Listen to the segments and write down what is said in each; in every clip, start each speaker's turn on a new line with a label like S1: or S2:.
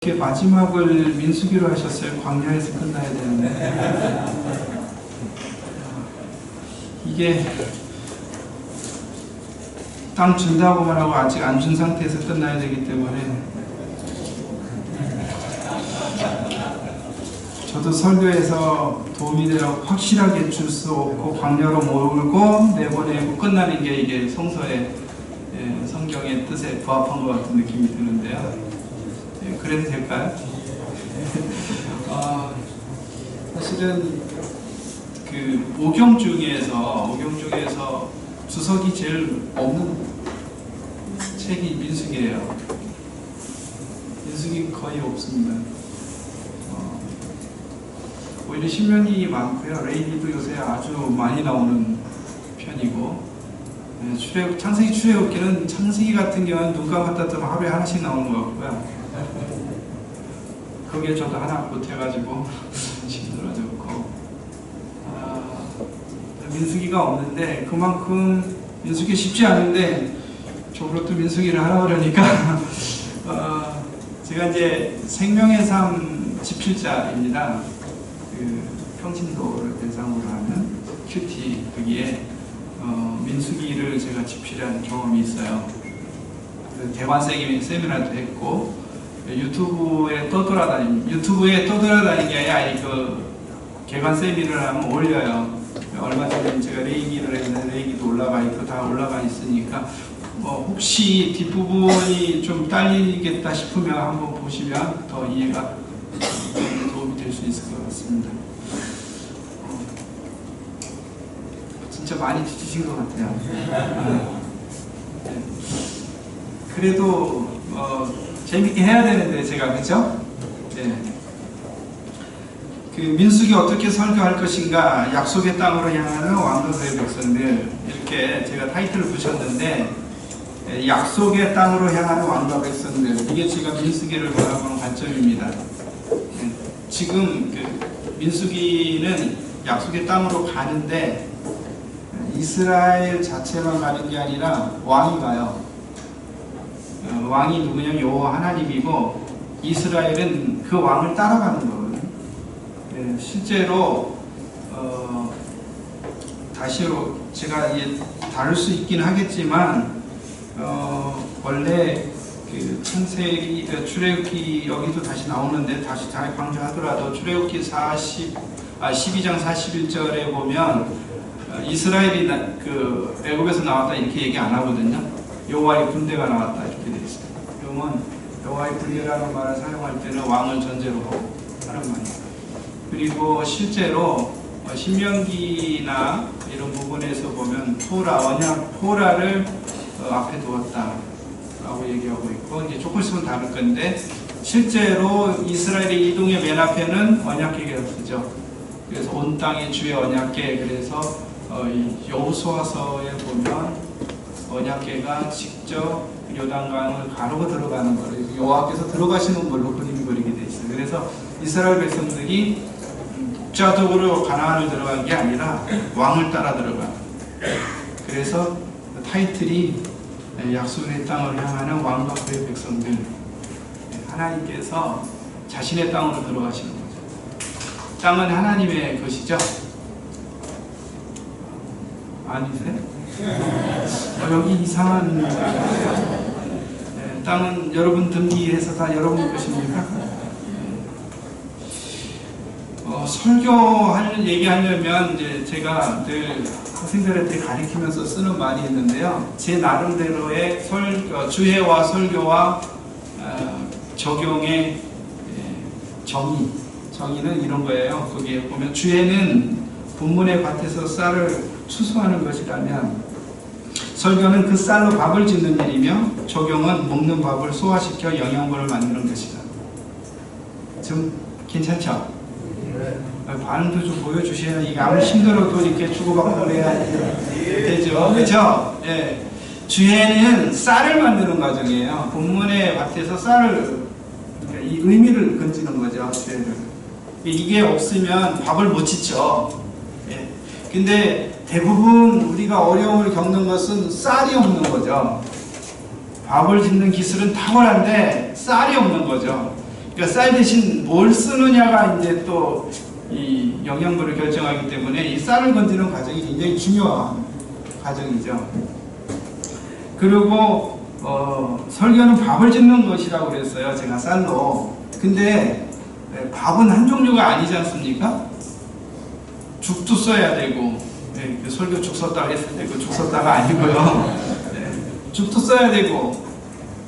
S1: 이렇게 마지막을 민수기로 하셨어요. 광야에서 끝나야 되는데 이게 땅 준다고만 하고 아직 안 준 상태에서 끝나야 되기 때문에 저도 설교에서 도움이 되라고 확실하게 줄 수 없고 광야로 몰고 내보내고 끝나는 게 이게 성서의 성경의 뜻에 부합한 것 같은 느낌이 드는데요. 그래도 될까요? 사실은 그 오경 중에서 주석이 제일 없는 책이 민수기예요. 민수기 거의 없습니다. 오히려 신명기 많고요. 레위기도 요새 아주 많이 나오는 편이고, 창세기 출애굽기는 창세기 같은 경우는 눈 감았다 뜨면 하루에 하나씩 나오는 것 같고요. 거기에 저도 하나 못해가지고 힘들어졌고, 민수기가 없는데 그만큼 민수기 쉽지 않은데 저로 또 민수기를 하라 그러니까 제가 이제 생명의 삶 집필자입니다. 그 평신도를 대상으로 하는 큐티 거기에 민수기를 제가 집필한 경험이 있어요. 대관 세미나도 했고 유튜브에 떠돌아다니는 게 아니라 그 개관 세미나를 하면 올려요. 얼마 전에 제가 레이기를 했는데 레이기도 올라가 있고 다 올라가 있으니까 혹시 뒷부분이 좀 딸리겠다 싶으면 한번 보시면 더 이해가 도움이 될 수 있을 것 같습니다. 진짜 많이 지치신 것 같아요. 그래도 재밌게 해야 되는데 제가 그죠? 네. 그 민수기 어떻게 설교할 것인가, 약속의 땅으로 향하는 왕과 그의 백성들, 이렇게 제가 타이틀을 붙였는데 약속의 땅으로 향하는 왕과 백성들, 이게 제가 민수기를 바라보는 관점입니다. 지금 그 민수기는 약속의 땅으로 가는데 이스라엘 자체만 가는 게 아니라 왕이 가요. 왕이 누구냐면 여호와 하나님이고 이스라엘은 그 왕을 따라가는 거거든요. 실제로 다시로 제가 다룰 수 있긴 하겠지만 원래 그 창세기 출애굽기 여기도 다시 나오는데 다시 잘 강조하더라도 출애굽기 12장 41절에 보면 이스라엘이 그 애굽에서 나왔다 이렇게 얘기 안 하거든요. 여호와의 군대가 나왔다 이렇게 돼 있어요. 그러면 여호와의 군대라는 말을 사용할 때는 왕을 전제로 하고 하는 말이에요. 그리고 실제로 신명기나 이런 부분에서 보면 토라를 앞에 두었다라고 얘기하고 있고, 이제 조금 있으면 다룰 건데 실제로 이스라엘의 이동의 맨 앞에는 언약궤가 쓰죠. 그래서 온 땅의 주의 언약궤, 그래서 여호수아서에 보면 언약궤가 직접 요단강을 가르고 들어가는 거예요. 여호와께서 들어가시는 걸로 그림이 그리게 돼 있어요. 그래서 이스라엘 백성들이 독자적으로 가나안을 들어간 게 아니라 왕을 따라 들어가는. 그래서 타이틀이 약속의 땅을 향하는 왕과 그의 백성들. 하나님께서 자신의 땅으로 들어가시는 거죠. 땅은 하나님의 것이죠. 아니세요? 여기 이상한 땅은 여러분 등기해서 다 여러분 것입니까? 얘기하려면 이제 제가 늘 학생들한테 가르치면서 쓰는 말이 있는데요. 제 나름대로의 주해와 설교와 적용의 정의는 이런 거예요. 거기에 보면 주해는 분문의 밭에서 쌀을 추수하는 것이라면 설교는 그 쌀로 밥을 짓는 일이며 적용은 먹는 밥을 소화시켜 영양분을 만드는 것이다. 좀 괜찮죠? 반응도 좀 보여주셔야 이게 아무리 힘들어도 이렇게 주고받고 그래야 되죠. 그렇죠? 예. 주해는 쌀을 만드는 과정이에요. 본문의 밭에서 쌀을, 그러니까 이 의미를 건지는 거죠. 주해를. 이게 없으면 밥을 못 짓죠. 예. 근데 대부분 우리가 어려움을 겪는 것은 쌀이 없는 거죠. 밥을 짓는 기술은 탁월한데 쌀이 없는 거죠. 그러니까 쌀 대신 뭘 쓰느냐가 이제 또 이 영양분을 결정하기 때문에 이 쌀을 건지는 과정이 굉장히 중요한 과정이죠. 그리고 설교는 밥을 짓는 것이라고 그랬어요. 제가 쌀로. 근데 밥은 한 종류가 아니지 않습니까? 죽도 써야 되고, 그 설교 죽 썼다고 했을 때 그 죽 썼다가 아니고요. 죽도 써야 되고,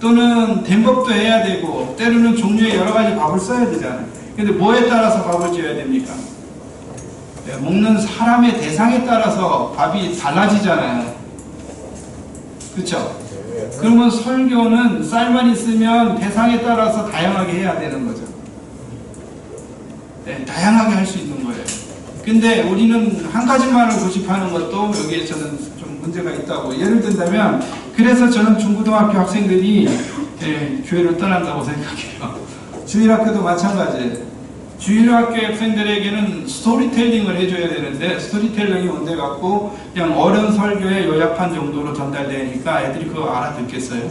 S1: 또는 된밥도 해야 되고, 때로는 종류의 여러 가지 밥을 써야 되잖아요. 근데 뭐에 따라서 밥을 지어야 됩니까? 먹는 사람의 대상에 따라서 밥이 달라지잖아요. 그렇죠? 그러면 설교는 쌀만 있으면 대상에 따라서 다양하게 해야 되는 거죠. 다양하게 할 수 있는 거예요. 근데 우리는 한 가지만을 고집하는 것도 여기에 저는 좀 문제가 있다고. 예를 든다면, 그래서 저는 중고등학교 학생들이 교회를 떠난다고 생각해요. 주일학교도 마찬가지예요. 주일학교 학생들에게는 스토리텔링을 해줘야 되는데, 스토리텔링이 뭔데 갖고 그냥 어른 설교의 요약판 정도로 전달되니까 애들이 그거 알아듣겠어요?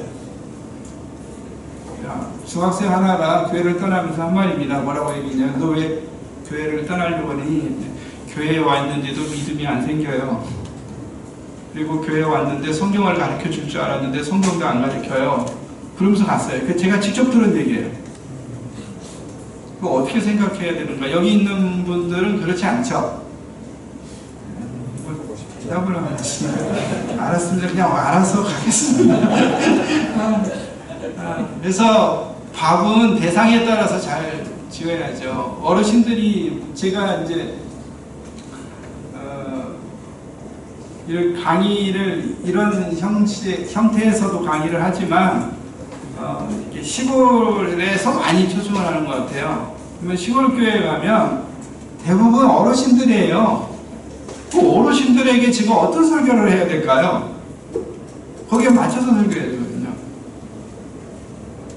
S1: 중학생 하나가 교회를 떠나면서 한 말입니다. 뭐라고 얘기냐? 너 왜 교회를 떠나려고 하니? 교회에 와 있는데도 믿음이 안 생겨요. 그리고 교회에 왔는데 성경을 가르쳐 줄 줄 알았는데 성경도 안 가르쳐요. 그러면서 갔어요. 그 제가 직접 들은 얘기예요. 그거 어떻게 생각해야 되는가? 여기 있는 분들은 그렇지 않죠? 대답을 하면 알았습니다. 그냥 알아서 가겠습니다. 그래서 밥은 대상에 따라서 잘 지어야죠. 어르신들이 제가 이제 이런 강의를 이런 형태에서도 강의를 하지만 이렇게 시골에서 많이 초청을 하는 것 같아요. 그러면 시골 교회에 가면 대부분 어르신들이에요. 그 어르신들에게 지금 어떤 설교를 해야 될까요? 거기에 맞춰서 설교해야 되거든요.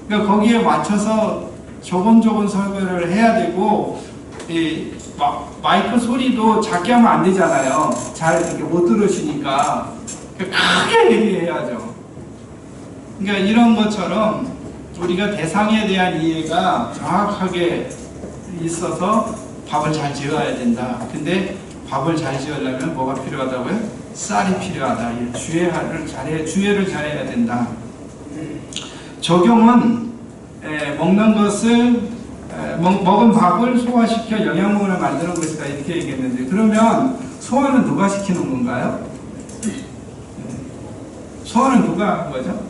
S1: 그러니까 거기에 맞춰서 조곤조곤 설교를 해야 되고, 이 마이크 소리도 작게 하면 안 되잖아요. 잘 이렇게 못 들으시니까 크게 얘기해야죠. 그러니까 이런 것처럼 우리가 대상에 대한 이해가 정확하게 있어서 밥을 잘 지어야 된다. 근데 밥을 잘 지으려면 뭐가 필요하다고요? 쌀이 필요하다. 주의를 잘해야 된다. 적용은 먹는 것을 먹은 밥을 소화시켜 영양분을 만드는 것이다. 이렇게 얘기했는데, 그러면 소화는 누가 시키는 건가요? 소화는 누가 하는 거죠?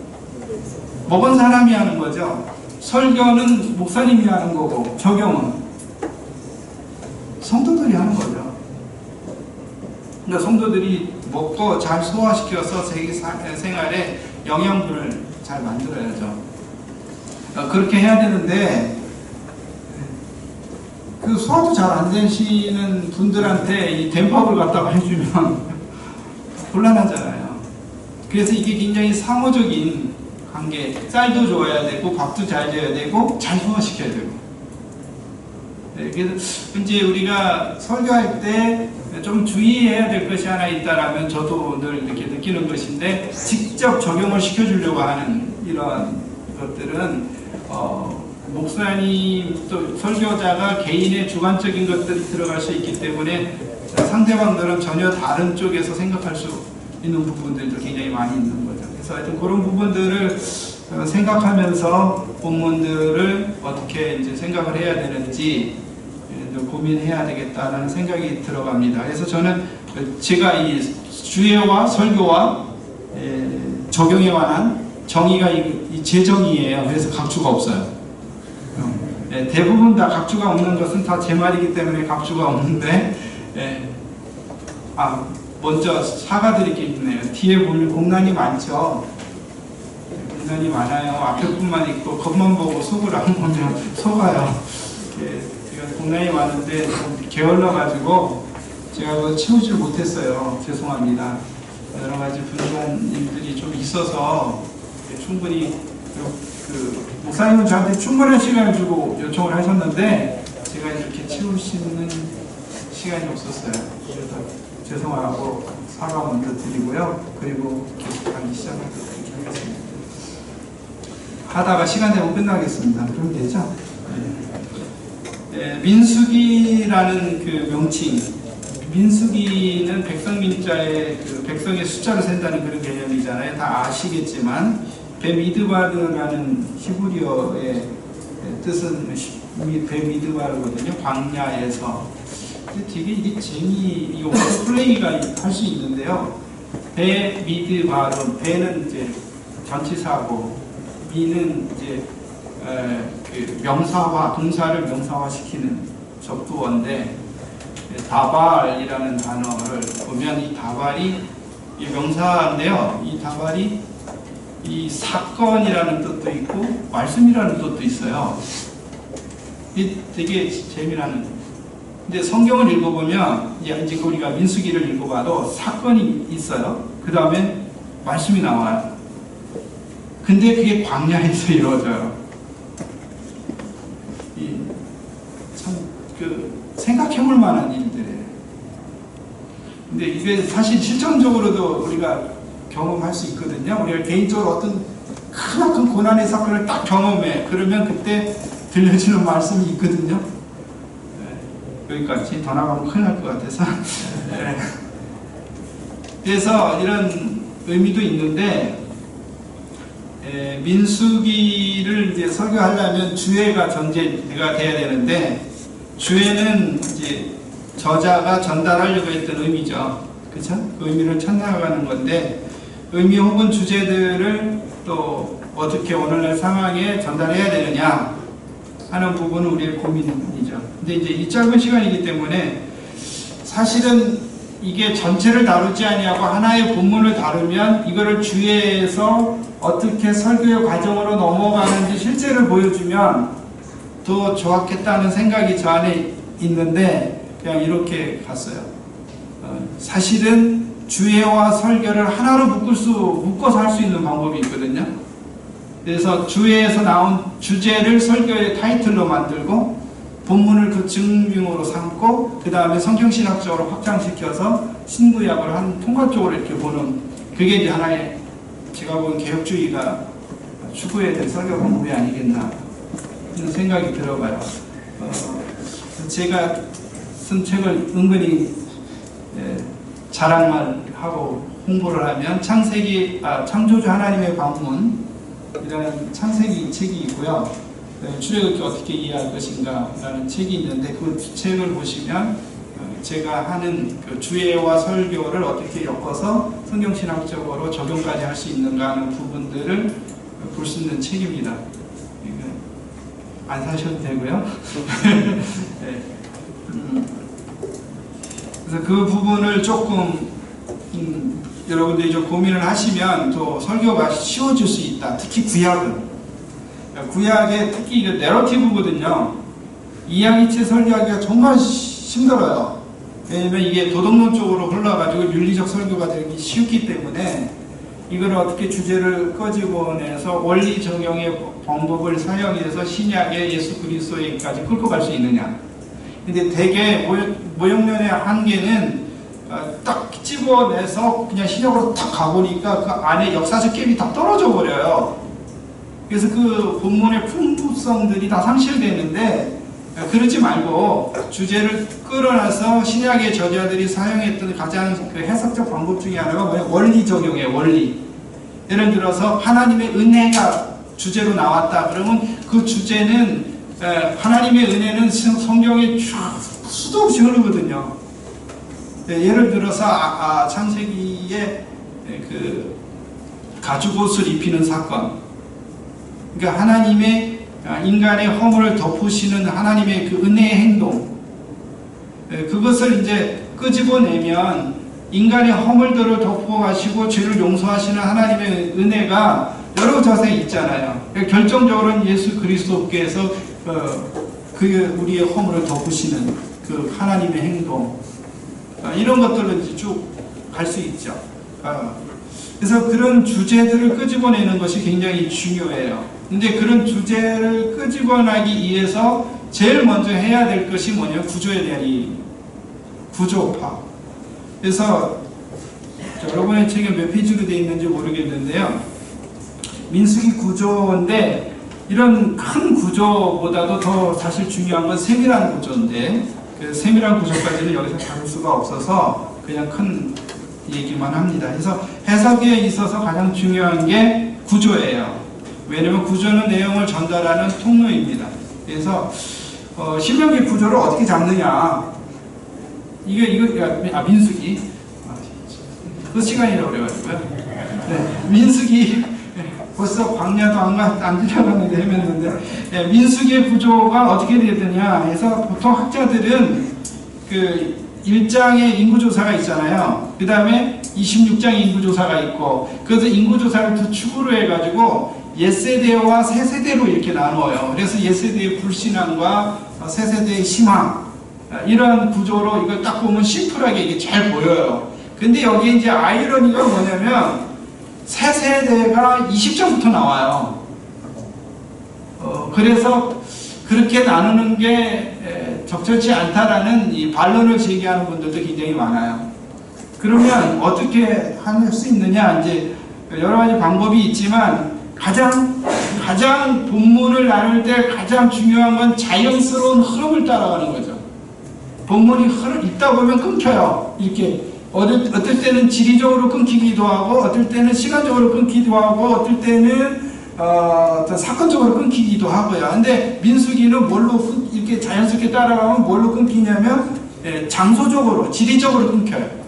S1: 먹은 사람이 하는 거죠. 설교는 목사님이 하는 거고, 적용은 성도들이 하는 거죠. 그러니까 성도들이 먹고 잘 소화시켜서 생활에 영양분을 잘 만들어야죠. 그렇게 해야 되는데, 그 소화도 잘 안 되시는 분들한테 이 된밥을 갖다가 해주면 곤란하잖아요. 그래서 이게 굉장히 상호적인 관계. 쌀도 좋아야 되고, 밥도 잘 줘야 되고, 잘 소화시켜야 되고. 그래서 이제 우리가 설교할 때 좀 주의해야 될 것이 하나 있다라면, 저도 늘 이렇게 느끼는 것인데, 직접 적용을 시켜주려고 하는 이런 것들은 목사님 또 설교자가 개인의 주관적인 것들이 들어갈 수 있기 때문에 상대방들은 전혀 다른 쪽에서 생각할 수 있는 부분들도 굉장히 많이 있는 거죠. 그래서 하여튼 그런 부분들을 생각하면서 본문들을 어떻게 이제 생각을 해야 되는지 고민해야 되겠다는 생각이 들어갑니다. 그래서 저는 제가 이 주예와 설교와 적용에 관한 정의가 이 제정의예요. 그래서 각주가 없어요. 대부분 다 각주가 없는 것은 다 제 말이기 때문에 각주가 없는데, 먼저 사과드릴 게 있네요. 뒤에 보면 공란이 많죠. 공란이 많아요. 앞에 뿐만 있고 겉만 보고 속을 안 보면 속아요. 제가 공란이 많은데 좀 게을러가지고 제가 그거 치우질 못했어요. 죄송합니다. 여러 가지 분주한 일들이 좀 있어서 충분히 목사님은 저한테 충분한 시간을 주고 요청을 하셨는데 제가 이렇게 치울 수 있는 시간이 없었어요. 그래서 죄송하고 사과 먼저 드리고요. 그리고 계속하기 시작하도록 하겠습니다. 하다가 시간 되면 끝나겠습니다. 그럼 되죠? 네. 민수기라는 그 명칭, 민수기는 백성민자의 그 백성의 숫자를 센다는 그런 개념이잖아요. 다 아시겠지만 베미드바르라는 히브리어의 뜻은 베미드바르거든요. 광야에서. 되게 이게 이거 플레이가 할 수 있는데요. 베미드바르, 베는 이제 전치사고, 미는 이제 그 명사화, 동사를 명사화시키는 접두어인데, 다발이라는 단어를 보면 이 다발이 이 명사인데요. 이 다발이 이 사건이라는 뜻도 있고 말씀이라는 뜻도 있어요. 이 되게 재미나는. 근데 성경을 읽어보면 이제 우리가 민수기를 읽어봐도 사건이 있어요. 그 다음에 말씀이 나와요. 근데 그게 광야에서 이루어져요. 참 생각해볼 만한 일들이에요. 근데 이게 사실 실전적으로도 우리가 경험할 수 있거든요. 우리가 개인적으로 어떤 크나큰 고난의 사건을 딱 경험해. 그러면 그때 들려주는 말씀이 있거든요. 여기까지 더 나가면 큰일 날 것 같아서. 그래서 이런 의미도 있는데, 민수기를 이제 설교하려면 주애가 전제가 돼야 되는데, 주애는 이제 저자가 전달하려고 했던 의미죠. 그쵸? 그 의미를 찾아가는 건데, 의미 혹은 주제들을 또 어떻게 오늘날 상황에 전달해야 되느냐 하는 부분은 우리의 고민이죠. 근데 이제 이 짧은 시간이기 때문에 사실은 이게 전체를 다루지 아니하고 하나의 본문을 다루면 이거를 주의해서 어떻게 설교의 과정으로 넘어가는지 실제를 보여주면 더 좋았겠다는 생각이 저 안에 있는데 그냥 이렇게 갔어요. 사실은 주예와 설교를 하나로 묶어서 할 수 있는 방법이 있거든요. 그래서 주예에서 나온 주제를 설교의 타이틀로 만들고 본문을 그 증빙으로 삼고 그 다음에 성경신학적으로 확장시켜서 신구약을 한 통괄적으로 이렇게 보는 그게 이제 하나의 제가 본 개혁주의가 추구해야 될 설교 방법이 아니겠나 이런 생각이 들어봐요. 제가 쓴 책을 은근히 자랑만 하고 홍보를 하면 창조주 하나님의 방문이라는 창세기 책이 있고요. 출애굽기 어떻게 이해할 것인가 라는 책이 있는데 그 책을 보시면 제가 하는 그 주예와 설교를 어떻게 엮어서 성경신학적으로 적용까지 할 수 있는가 하는 부분들을 볼 수 있는 책입니다. 안 사셔도 되고요. 네. 그래서 그 부분을 조금 여러분들이 좀 고민을 하시면 또 설교가 쉬워질 수 있다. 특히 구약의 특히 이게 내러티브거든요. 이야기체 설교하기가 정말 힘들어요. 왜냐면 이게 도덕론적으로 흘러가지고 윤리적 설교가 되기 쉽기 때문에 이걸 어떻게 주제를 끄집어내서 원리 적용의 방법을 사용해서 신약의 예수 그리스도에까지 끌고 갈 수 있느냐. 근데 대개 모형론의 한계는 딱 집어내서 그냥 신약으로 딱 가보니까 그 안에 역사적 갭이 다 떨어져 버려요. 그래서 그 본문의 풍부성들이 다 상실되는데 그러지 말고 주제를 끌어놔서 신약의 저자들이 사용했던 가장 그 해석적 방법 중에 하나가 뭐냐? 원리 적용이에요. 원리. 예를 들어서 하나님의 은혜가 주제로 나왔다. 그러면 그 주제는 하나님의 은혜는 성경에 수도 없이 흐르거든요. 예를 들어서 창세기에 그 가죽옷을 입히는 사건. 그러니까 하나님의 인간의 허물을 덮으시는 하나님의 그 은혜의 행동. 그것을 이제 끄집어내면 인간의 허물들을 덮어가시고 죄를 용서하시는 하나님의 은혜가 여러 자세히 있잖아요. 결정적으로는 예수 그리스도께서 그 우리의 허물을 덮으시는 그 하나님의 행동. 이런 것들을 이제 쭉 갈 수 있죠. 그래서 그런 주제들을 끄집어내는 것이 굉장히 중요해요. 근데 그런 주제를 끄집어내기 위해서 제일 먼저 해야 될 것이 뭐냐? 구조에 대한 구조파. 그래서 여러분의 책에 몇 페이지로 되어 있는지 모르겠는데요. 민수기 구조인데 이런 큰 구조보다도 더 사실 중요한 건 세밀한 구조인데 그 세밀한 구조까지는 여기서 다룰 수가 없어서 그냥 큰 얘기만 합니다. 그래서 해석에 있어서 가장 중요한 게 구조예요. 왜냐면 구조는 내용을 전달하는 통로입니다. 그래서 신명기 구조를 어떻게 잡느냐. 민수기. 그 시간이라고 그래가지고요. 네, 민수기. 벌써 광야도 안 지나갔는데 헤맸는데, 네, 민수기의 구조가 어떻게 되느냐 해서 보통 학자들은 그 1장에 인구조사가 있잖아요. 그 다음에 26장에 인구조사가 있고, 그래서 인구조사를 두 축으로 해가지고 옛세대와 새세대로 이렇게 나누어요. 그래서 옛세대의 불신앙과 새세대의 희망, 이런 구조로 이걸 딱 보면 심플하게 이게 잘 보여요. 근데 여기에 이제 아이러니가 뭐냐면 새세대가 20장부터 나와요. 그래서 그렇게 나누는 게 적절치 않다라는 이 반론을 제기하는 분들도 굉장히 많아요. 그러면 어떻게 할 수 있느냐, 이제 여러 가지 방법이 있지만 가장 본문을 나눌 때 가장 중요한 건 자연스러운 흐름을 따라가는 거죠. 본문이 있다 보면 끊겨요. 이렇게 어떨 때는 지리적으로 끊기기도 하고, 어떨 때는 시간적으로 끊기기도 하고, 어떨 때는 사건적으로 끊기기도 하고요. 근데 민수기는 뭘로 이렇게 자연스럽게 따라가면 뭘로 끊기냐면 장소적으로, 지리적으로 끊겨요.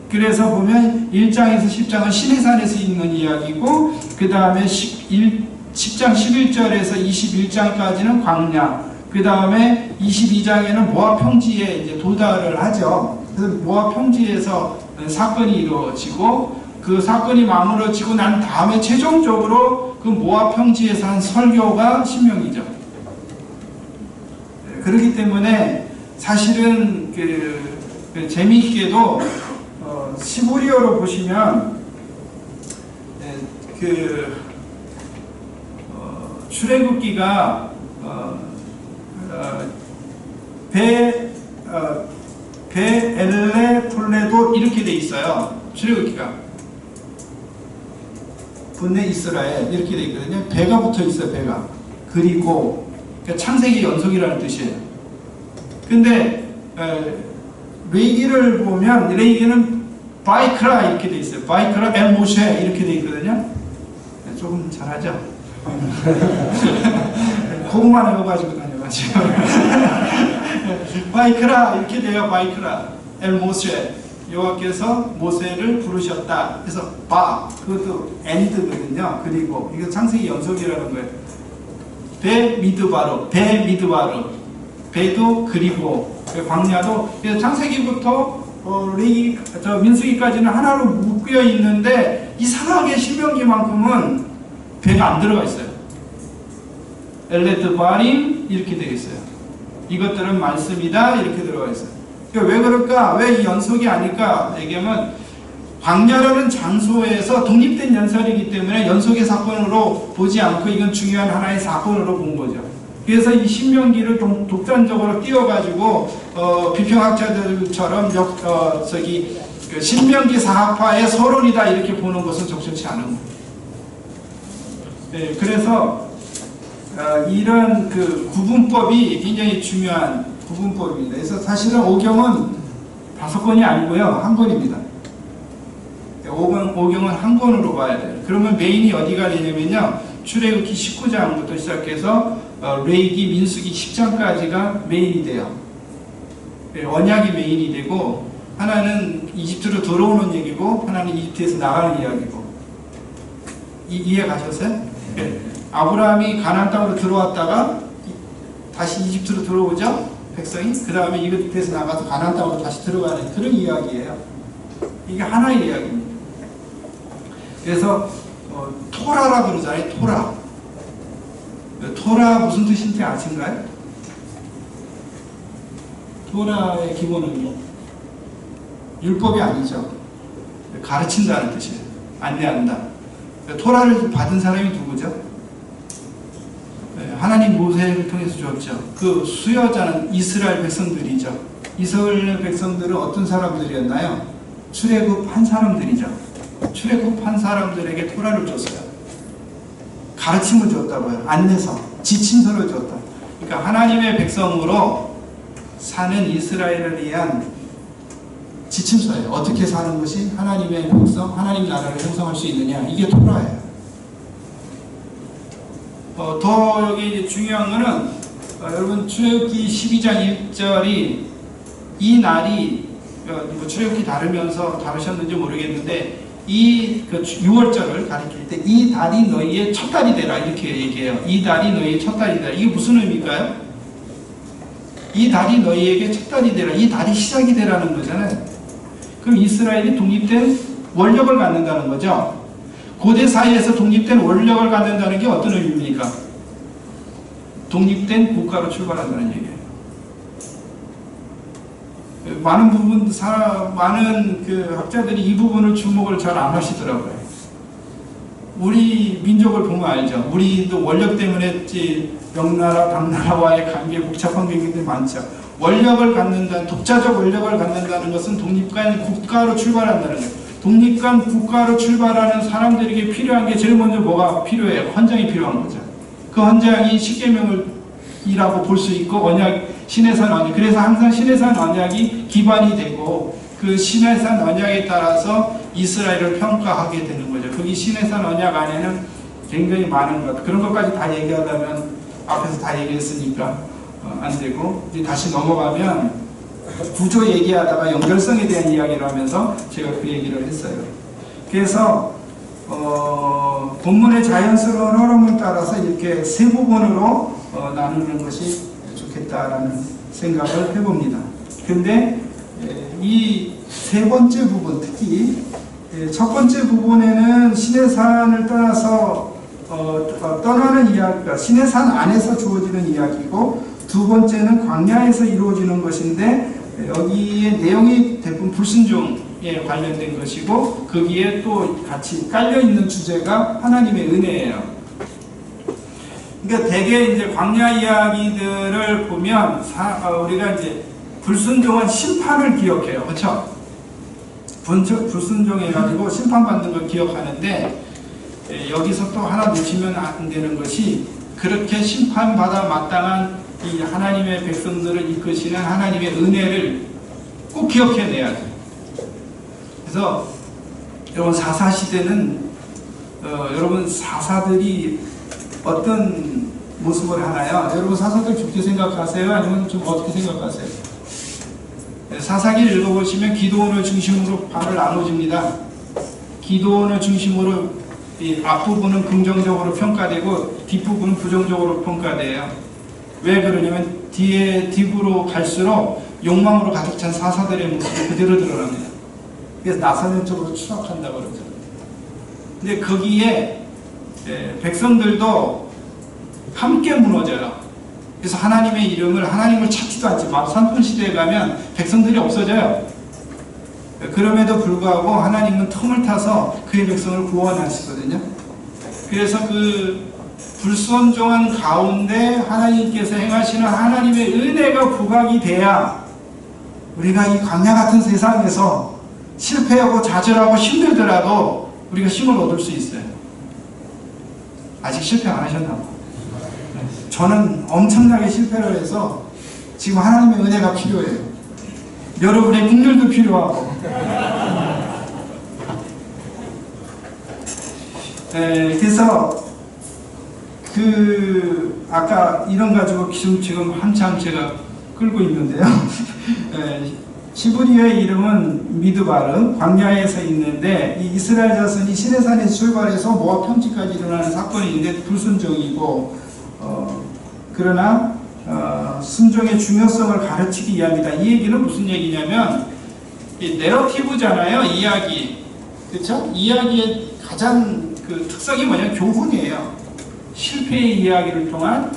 S1: 그래서 보면 1장에서 10장은 시내산에서 있는 이야기고, 그 다음에 10장 11절에서 21장까지는 광야, 그 다음에 22장에는 모압 평지에 이제 도달을 하죠. 그래서 모압 평지에서 사건이 이루어지고, 그 사건이 마무러지고 난 다음에 최종적으로 그 모압 평지에서 한 설교가 신명기죠. 그렇기 때문에 사실은 재미있게도 시보리어로 보시면 출애굽기가 베엘레 톨레도 이렇게 돼 있어요. 출애굽기가 분내 이스라엘 이렇게 돼 있거든요. 배가 붙어 있어요. 배가. 그리고 그러니까 창세기 연속이라는 뜻이에요. 근데 레이기를 보면 레이기는 바이크라 이렇게 돼 있어요. 바이크라 엘 모셰 이렇게 돼 있거든요. 조금 잘하죠? 그것만 해가지고 다녀가지고 바이크라 이렇게 돼요. 바이크라 엘 모셰, 여호와께서 모세를 부르셨다. 그래서 그것도 엔드거든요. 그리고 이거 창세기 연속이라는 거예요. 베미드바르, 배도 그리고 광야도. 그래서 창세기부터 민수기까지는 하나로 묶여 있는데 이상하게 신명기만큼은 배가 안 들어가 있어요. 엘레트 바림 이렇게 되어 있어요. 이것들은 말씀이다 이렇게 들어가 있어요. 그러니까 왜 그럴까? 왜 이 연속이 아닐까? 얘기하면 광야라는 장소에서 독립된 연설이기 때문에 연속의 사건으로 보지 않고 이건 중요한 하나의 사건으로 본 거죠. 그래서 이 신명기를 독단적으로 띄워가지고 비평학자들처럼 신명기 사학파의 서론이다 이렇게 보는 것은 적절치 않은 거예요. 네, 그래서 이런 구분법이 굉장히 중요한 구분법입니다. 그래서 사실은 오경은 5권이 아니고요, 1권입니다. 오경은 한 권으로 봐야 돼요. 그러면 메인이 어디가 되냐면요, 출애굽기 19장부터 시작해서 레위기, 민수기 10장까지가 메인이 돼요. 언약이 메인이 되고, 하나는 이집트로 들어오는 얘기고, 하나는 이집트에서 나가는 이야기고. 이해 가셨어요? 네. 아브라함이 가나안 땅으로 들어왔다가 다시 이집트로 들어오죠, 백성이. 그 다음에 이집트에서 나가서 가나안 땅으로 다시 들어가는 그런 이야기예요. 이게 하나의 이야기입니다. 그래서 토라라 그러잖아요. 토라 무슨 뜻인지 아신가요? 토라의 기본은요, 율법이 아니죠. 가르친다는 뜻이에요. 안내한다. 토라를 받은 사람이 누구죠? 하나님 모세를 통해서 줬죠. 그 수여자는 이스라엘 백성들이죠. 이스라엘 백성들은 어떤 사람들이었나요? 출애굽한 사람들이죠. 출애굽한 사람들에게 토라를 줬어요. 가르침을 줬다고요. 안내서, 지침서를 줬다. 그러니까 하나님의 백성으로 사는 이스라엘을 위한 지침서예요. 어떻게 사는 것이 하나님의 백성, 하나님 나라를 형성할 수 있느냐. 이게 토라예요. 더 여기 중요한 거는 여러분 출애굽기 12장 1절이 이 날이 뭐 출애굽기 다루셨는지 모르겠는데 이 그 6월절을 가리킬 때 이 달이 너희의 첫 달이 되라 이렇게 얘기해요. 이 달이 너희의 첫 달이 되라. 이게 무슨 의미일까요? 이 달이 너희에게 첫 달이 되라. 이 달이 시작이 되라는 거잖아요. 그럼 이스라엘이 독립된 원력을 갖는다는 거죠. 고대 사회에서 독립된 원력을 갖는다는 게 어떤 의미입니까? 독립된 국가로 출발한다는 얘기예요. 많은 그 학자들이 이 부분을 주목을 잘 안 하시더라고요. 우리 민족을 보면 알죠. 우리도 원력 때문에 명나라, 당나라와의 관계, 복잡한 관계들이 많죠. 원력을 갖는다는, 독자적 원력을 갖는다는 것은 독립한 국가로 출발한다는 거예요. 독립한 국가로 출발하는 사람들에게 필요한 게 제일 먼저 뭐가 필요해요? 헌장이 필요한 거죠. 그 헌장이 십계명이라고 볼 수 있고 언약, 시내산 언약. 그래서 항상 시내산 언약이 기반이 되고 그 시내산 언약에 따라서 이스라엘을 평가하게 되는 거죠. 거기 시내산 언약 안에는 굉장히 많은 것, 그런 것까지 다 얘기하려면 앞에서 다 얘기했으니까 안 되고, 이제 다시 넘어가면 구조 얘기하다가 연결성에 대한 이야기를 하면서 제가 그 얘기를 했어요. 그래서 본문의 자연스러운 흐름을 따라서 이렇게 세 부분으로 나누는 것이 좋겠다라는 생각을 해봅니다. 근데 이 세 번째 부분, 특히 첫 번째 부분에는 시내산을 떠나서 떠나는 이야기가 시내산 안에서 주어지는 이야기고, 두 번째는 광야에서 이루어지는 것인데 여기에 내용이 대부분 불순종에 관련된 것이고, 거기에 또 같이 깔려있는 주제가 하나님의 은혜예요. 그러니까 대개 이제 광야 이야기들을 보면 우리가 이제 불순종한 심판을 기억해요. 그렇죠? 불순종해가지고 심판받는 걸 기억하는데, 여기서 또 하나 놓치면 안 되는 것이, 그렇게 심판받아 마땅한 이 하나님의 백성들을 이끄시는 하나님의 은혜를 꼭 기억해내야 돼요. 그래서 여러분 사사시대는 여러분 사사들이 어떤 모습을 하나요? 여러분 사사들 좋게 생각하세요? 아니면 좀 어떻게 생각하세요? 사사기를 읽어보시면 기드온을 중심으로 반을 나눠집니다. 기드온을 중심으로 이 앞부분은 긍정적으로 평가되고 뒷부분은 부정적으로 평가돼요. 왜 그러냐면 뒤로 갈수록 욕망으로 가득 찬 사사들의 모습이 그대로 드러납니다. 그래서 나사는 쪽으로 추락한다고 그러죠. 근데 거기에 백성들도 함께 무너져요. 그래서 하나님을 찾지도 않지. 산폰 시대에 가면 백성들이 없어져요. 그럼에도 불구하고 하나님은 틈을 타서 그의 백성을 구원하시거든요. 그래서 그 불순종한 가운데 하나님께서 행하시는 하나님의 은혜가 부각이 돼야 우리가 이 광야 같은 세상에서 실패하고 좌절하고 힘들더라도 우리가 힘을 얻을 수 있어요. 아직 실패 안 하셨나 봐. 저는 엄청나게 실패를 해서 지금 하나님의 은혜가 필요해요. 여러분의 긍휼도 필요하고. 그래서 아까 이런 가지고 지금 한참 제가 끌고 있는데요. 히브리어의 이름은 미드바르, 광야에서 있는데, 이 이스라엘 자손이 시내산에서 출발해서 모압 평지까지 일어나는 사건이 있는데 불순종이고, 그러나 순종의 중요성을 가르치기 위함이다. 이 얘기는 무슨 얘기냐면, 이 내러티브잖아요. 이야기, 그렇죠? 이야기의 가장 그 특성이 뭐냐면 교훈이에요. 실패의 이야기를 통한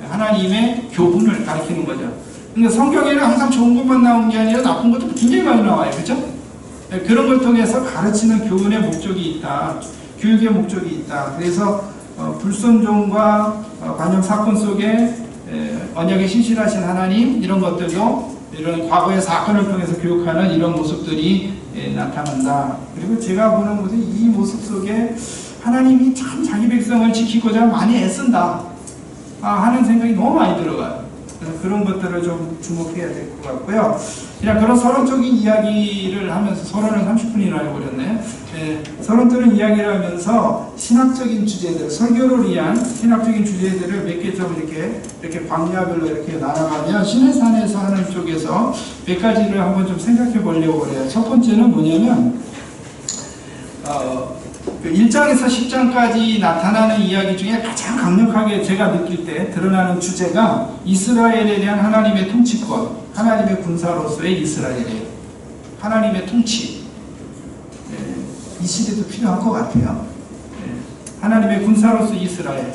S1: 하나님의 교훈을 가르치는 거죠. 그러니까 성경에는 항상 좋은 것만 나온 게 아니라 나쁜 것도 굉장히 많이 나와요. 그렇죠? 그런 걸 통해서 가르치는 교훈의 목적이 있다. 교육의 목적이 있다. 그래서 불순종과 반역 사건 속에 언약에 신실하신 하나님, 이런 것들도 이런 과거의 사건을 통해서 교육하는 이런 모습들이 나타난다. 그리고 제가 보는 것은 이 모습 속에 하나님이 참 자기 백성을 지키고자 많이 애쓴다 하는 생각이 너무 많이 들어가요. 그래서 그런 것들을 좀 주목해야 될 것 같고요. 그냥 그런 서론적인 이야기를 하면서, 서론을 30분이나 해버렸네. 서론적인 이야기를 하면서 신학적인 주제들, 설교를 위한 신학적인 주제들을 몇 개 좀 이렇게 광야별로 이렇게 나눠가면 신해산에서 하는 쪽에서 몇 가지를 한번 좀 생각해 보려고 그래요. 첫 번째는 뭐냐면, 그 1장에서 10장까지 나타나는 이야기 중에 가장 강력하게 제가 느낄 때 드러나는 주제가 이스라엘에 대한 하나님의 통치권, 하나님의 군사로서의 이스라엘이에요. 하나님의 통치. 이 시대도 필요한 것 같아요. 하나님의 군사로서 이스라엘.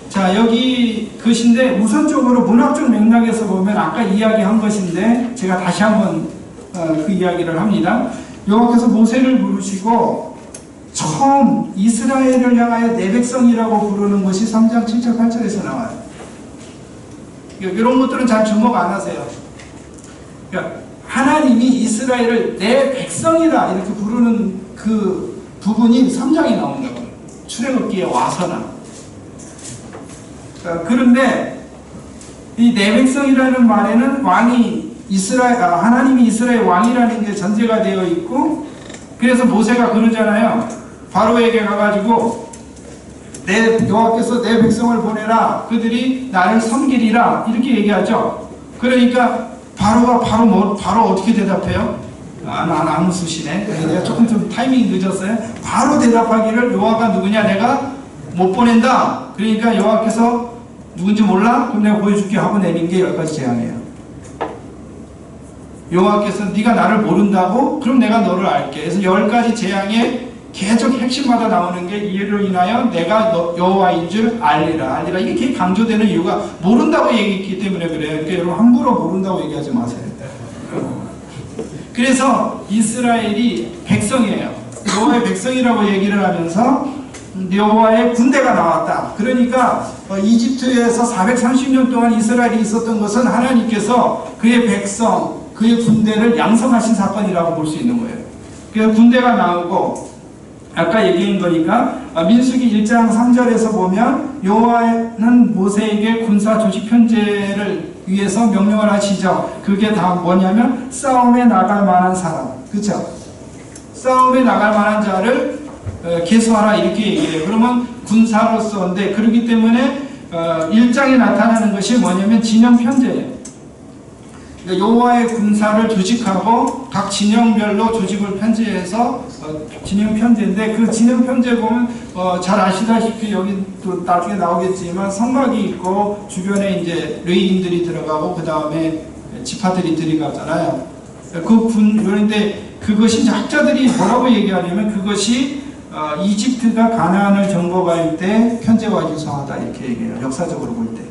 S1: 자, 여기 것인데 우선적으로 문학적 맥락에서 보면 아까 이야기한 것인데 제가 다시 한번 그 이야기를 합니다. 여호와께서 모세를 부르시고 처음 이스라엘을 향하여 내 백성이라고 부르는 것이 3장 7절 8절에서 나와요. 이런 것들은 잘 주목 안 하세요. 그러니까 하나님이 이스라엘을 내 백성이다 이렇게 부르는 그 부분이 3장에 나온다고. 출애굽기에 와서나. 그런데 이 내 백성이라는 말에는 왕이 하나님이 이스라엘 왕이라는 게 전제가 되어 있고, 그래서 모세가 그러잖아요. 바로에게 가가지고 여호와께서 내 백성을 보내라, 그들이 나를 섬기리라 이렇게 얘기하죠. 그러니까 바로가 바로 어떻게 대답해요? 난 안 웃으시네. 내가 조금 좀 타이밍이 늦었어요. 바로 대답하기를 여호와가 누구냐, 내가 못 보낸다. 그러니까 여호와께서 누군지 몰라? 그럼 내가 보여줄게 하고 내린 게 10가지 재앙이에요. 여호와께서 네가 나를 모른다고? 그럼 내가 너를 알게. 그래서 10가지 재앙의 계속 핵심마다 나오는 게 이로 인하여 내가 여호와인 줄 알리라. 이게 되게 강조되는 이유가 모른다고 얘기했기 때문에 그래요. 그러니까 여러분 함부로 모른다고 얘기하지 마세요. 그래서 이스라엘이 백성이에요. 여호와의 백성이라고 얘기를 하면서 여호와의 군대가 나왔다. 그러니까 이집트에서 430년 동안 이스라엘이 있었던 것은 하나님께서 그의 백성, 그의 군대를 양성하신 사건이라고 볼 수 있는 거예요. 그래서 군대가 나오고, 아까 얘기한 거니까 민수기 1장 3절에서 보면 여호와는 모세에게 군사 조직 편제를 위해서 명령을 하시죠. 그게 다 뭐냐면 싸움에 나갈 만한 사람, 그렇죠? 싸움에 나갈 만한 자를 계수하라 이렇게 얘기해요. 그러면 군사로서인데, 그렇기 때문에 1장에 나타나는 것이 뭐냐면 진영 편제예요. 그러니까 여호와의 군사를 조직하고 각 진영별로 조직을 편제해서 진영 편제인데, 그 진영 편제 보면 잘 아시다시피 여기 또 나중에 나오겠지만 성막이 있고 주변에 이제 레위인들이 들어가고 그 다음에 지파들이 들어가잖아요. 그런데 그것이 학자들이 뭐라고 얘기하냐면 그것이 이집트가 가나안을 정복할 때 편제와 유사하다 이렇게 얘기해요. 역사적으로 볼 때.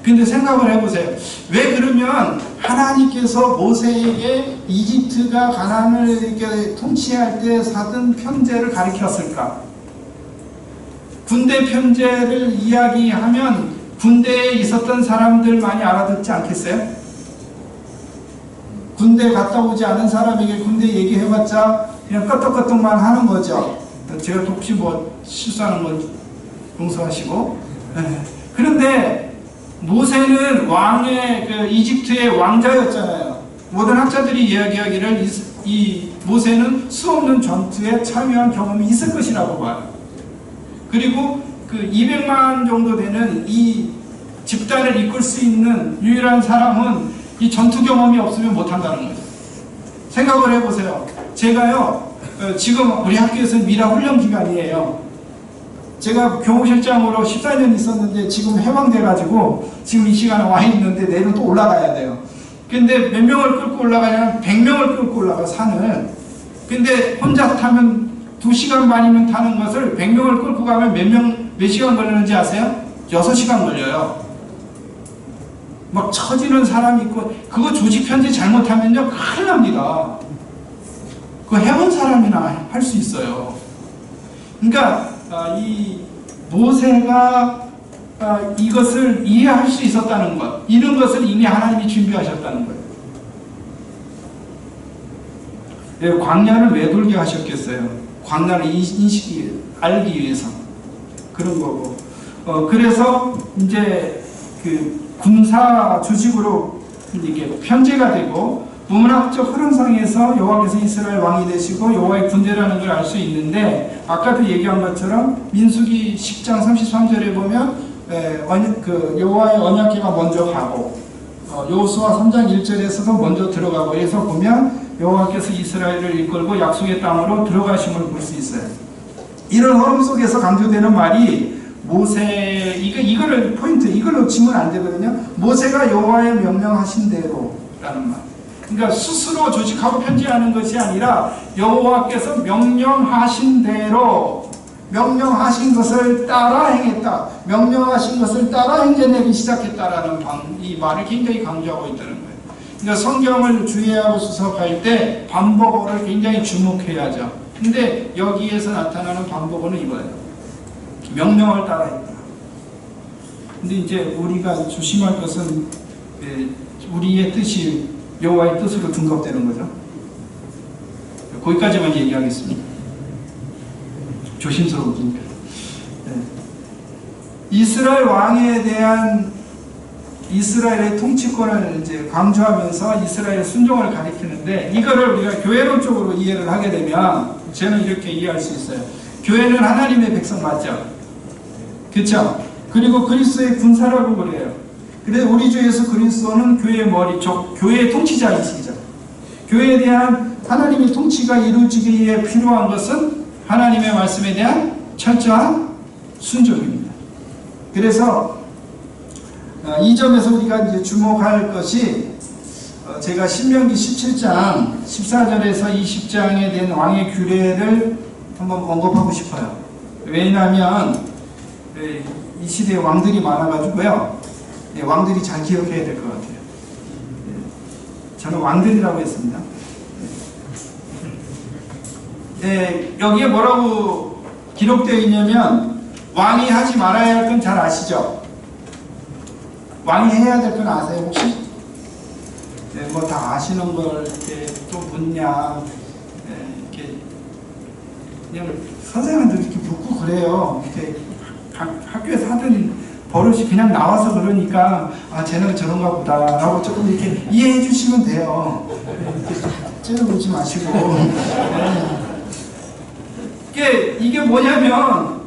S1: 근데 생각을 해보세요. 왜 그러면 하나님께서 모세에게 이집트가 가나안을 이렇게 통치할 때 사던 편제를 가르쳤을까? 군대 편제를 이야기하면 군대에 있었던 사람들 많이 알아듣지 않겠어요? 군대 갔다 오지 않은 사람에게 군대 얘기해봤자 그냥 끄떡끄떡만 하는 거죠. 제가 혹시 실수하는 건 용서하시고. 그런데 모세는 이집트의 왕자였잖아요. 모든 학자들이 이야기하기를 이 모세는 수없는 전투에 참여한 경험이 있을 것이라고 봐요. 그리고 그 200만 정도 되는 이 집단을 이끌 수 있는 유일한 사람은 이 전투 경험이 없으면 못한다는 거죠. 생각을 해보세요. 제가요, 지금 우리 학교에서는 미라 훈련 기간이에요. 제가 교무실장으로 14년 있었는데 지금 해방돼가지고 지금 이 시간에 와 있는데 내일은 또 올라가야 돼요. 근데 몇 명을 끌고 올라가냐면 100명을 끌고 올라가, 산을. 근데 혼자 타면 2시간 반이면 타는 것을 100명을 끌고 가면 몇 시간 걸리는지 아세요? 6시간 걸려요. 막 처지는 사람이 있고, 그거 조직 편제 잘못하면요 큰일 납니다. 그거 해본 사람이나 할 수 있어요. 그러니까 이 모세가 이것을 이해할 수 있었다는 것, 이런 것을 이미 하나님이 준비하셨다는 거예요. 광야를 왜 돌게 하셨겠어요? 광란을 알기 위해서 그런 거고. 그래서 이제 그 군사 조직으로 이게 편제가 되고 문학적 흐름상에서 여호와께서 이스라엘 왕이 되시고 여호와의 군대라는 걸 알 수 있는데, 아까도 얘기한 것처럼 민수기 10장 33절에 보면 여호와의 언약궤가 먼저 가고 여호수아 3장 1절에서도 먼저 들어가고 해서 보면 여호와께서 이스라엘을 이끌고 약속의 땅으로 들어가심을 볼 수 있어요. 이런 흐름 속에서 강조되는 말이 모세, 이거를 포인트, 이걸 놓치면 안 되거든요. 모세가 여호와의 명령하신 대로라는 말. 그러니까 스스로 조직하고 편지하는 것이 아니라 여호와께서 명령하신 대로, 명령하신 것을 따라 행했다, 명령하신 것을 따라 행해내기 시작했다라는 이 말을 굉장히 강조하고 있다는 거예요. 그러니까 성경을 주의하고 수석할 때 반복어를 굉장히 주목해야죠. 근데 여기에서 나타나는 반복어는 이거예요. 명령을 따라 했다. 근데 이제 우리가 조심할 것은 우리의 뜻이 여호와의 뜻으로 둔갑되는 거죠. 거기까지만 얘기하겠습니다. 조심스러워지니까. 이스라엘 왕에 대한 이스라엘의 통치권을 이제 강조하면서 이스라엘의 순종을 가리키는데, 이거를 우리가 교회론적으로 이해를 하게 되면 저는 이렇게 이해할 수 있어요. 교회는 하나님의 백성 맞죠? 그렇죠? 그리고 그리스도의 군사라고 그래요. 그래서 우리 주 예수 그리스도는 교회의 머리, 교회의 통치자이시죠. 교회에 대한 하나님의 통치가 이루어지기에 필요한 것은 하나님의 말씀에 대한 철저한 순종입니다. 그래서 이 점에서 우리가 이제 주목할 것이 제가 신명기 17장 14절에서 20장에 대한 왕의 규례를 한번 언급하고 싶어요. 왜냐하면 이 시대에 왕들이 많아가지고요. 왕들이 잘 기억해야 될 것 같아요. 저는 왕들이라고 했습니다. 여기에 뭐라고 기록되어 있냐면, 왕이 하지 말아야 할 건 잘 아시죠? 왕이 해야 될 건 아세요 혹시? 뭐 다 아시는 걸 이렇게 또 묻냐, 이렇게 그냥 선생님들 이렇게 묻고 그래요. 이렇게 학교에서 하던 버릇이 그냥 나와서 그러니까 쟤는 저런가 보다 라고 조금 이렇게 이해해 주시면 돼요. 째려보지 마시고. 이게 뭐냐면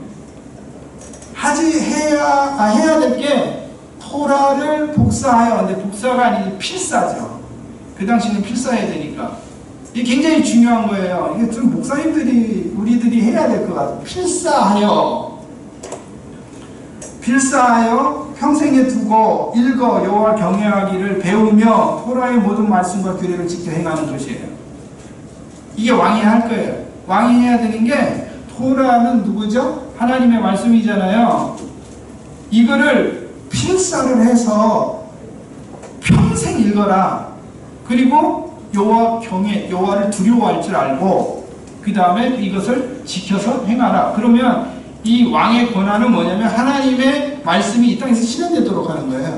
S1: 해야 될 게 토라를 복사하여, 근데 복사가 아니고 필사죠. 그 당시는 필사해야 되니까 이게 굉장히 중요한 거예요. 이게 좀 목사님들이 우리들이 해야 될 것 같아요. 필사하여 평생에 두고 읽어 여호와 경외하기를 배우며 토라의 모든 말씀과 규례를 지켜 행하는 것이에요. 이게 왕이 할 거예요. 왕이 해야 되는 게, 토라는 누구죠? 하나님의 말씀이잖아요. 이거를 필사를 해서 평생 읽어라. 그리고 여호와를 두려워할 줄 알고 그 다음에 이것을 지켜서 행하라. 그러면 이 왕의 권한은 뭐냐면 하나님의 말씀이 이 땅에서 실현되도록 하는 거예요.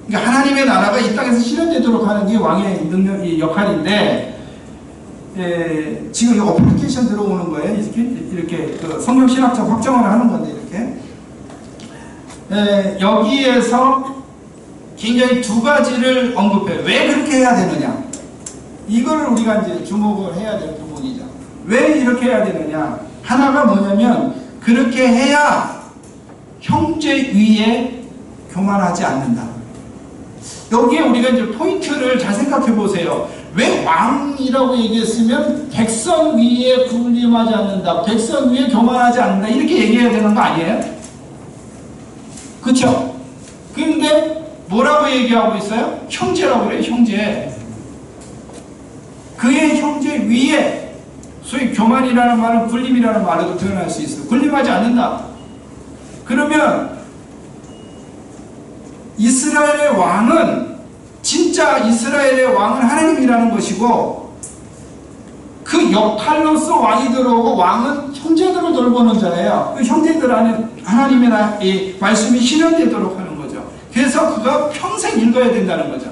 S1: 그러니까 하나님의 나라가 이 땅에서 실현되도록 하는 게 왕의 역할인데, 지금 이 어플리케이션 들어오는 거예요. 이렇게 그 성경신학적 확정을 하는 건데, 이렇게 여기에서 굉장히 두 가지를 언급해요. 왜 그렇게 해야 되느냐? 이걸 우리가 이제 주목을 해야 될 부분이죠. 왜 이렇게 해야 되느냐? 하나가 뭐냐면, 그렇게 해야 형제 위에 교만하지 않는다. 여기에 우리가 이제 포인트를 잘 생각해 보세요. 왜 왕이라고 얘기했으면 백성 위에 군림하지 않는다, 백성 위에 교만하지 않는다, 이렇게 얘기해야 되는 거 아니에요? 그쵸? 그런데 뭐라고 얘기하고 있어요? 형제라고 그래요. 형제. 그의 형제 위에, 소위 교만이라는 말은 굴림이라는 말로도 표현할 수 있어요. 굴림하지 않는다. 그러면 이스라엘의 왕은, 진짜 이스라엘의 왕은 하나님이라는 것이고, 그 역할로서 왕이 들어오고 왕은 형제들을 돌보는 자예요. 그 형제들 안에 하나님의 말씀이 실현되도록 하는 거죠. 그래서 그가 평생 읽어야 된다는 거죠.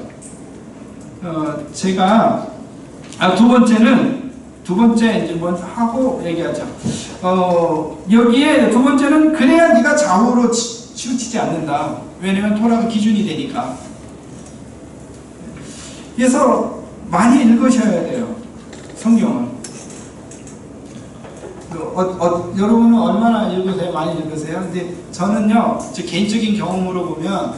S1: 제가 두 번째는 두 번째 이제 먼저 하고 얘기하죠. 여기에 두 번째는 그래야 네가 좌우로 치우치지 않는다. 왜냐면 토라가 기준이 되니까. 그래서 많이 읽으셔야 돼요. 성경을. 여러분은 얼마나 읽으세요? 많이 읽으세요? 근데 저는요, 제 개인적인 경험으로 보면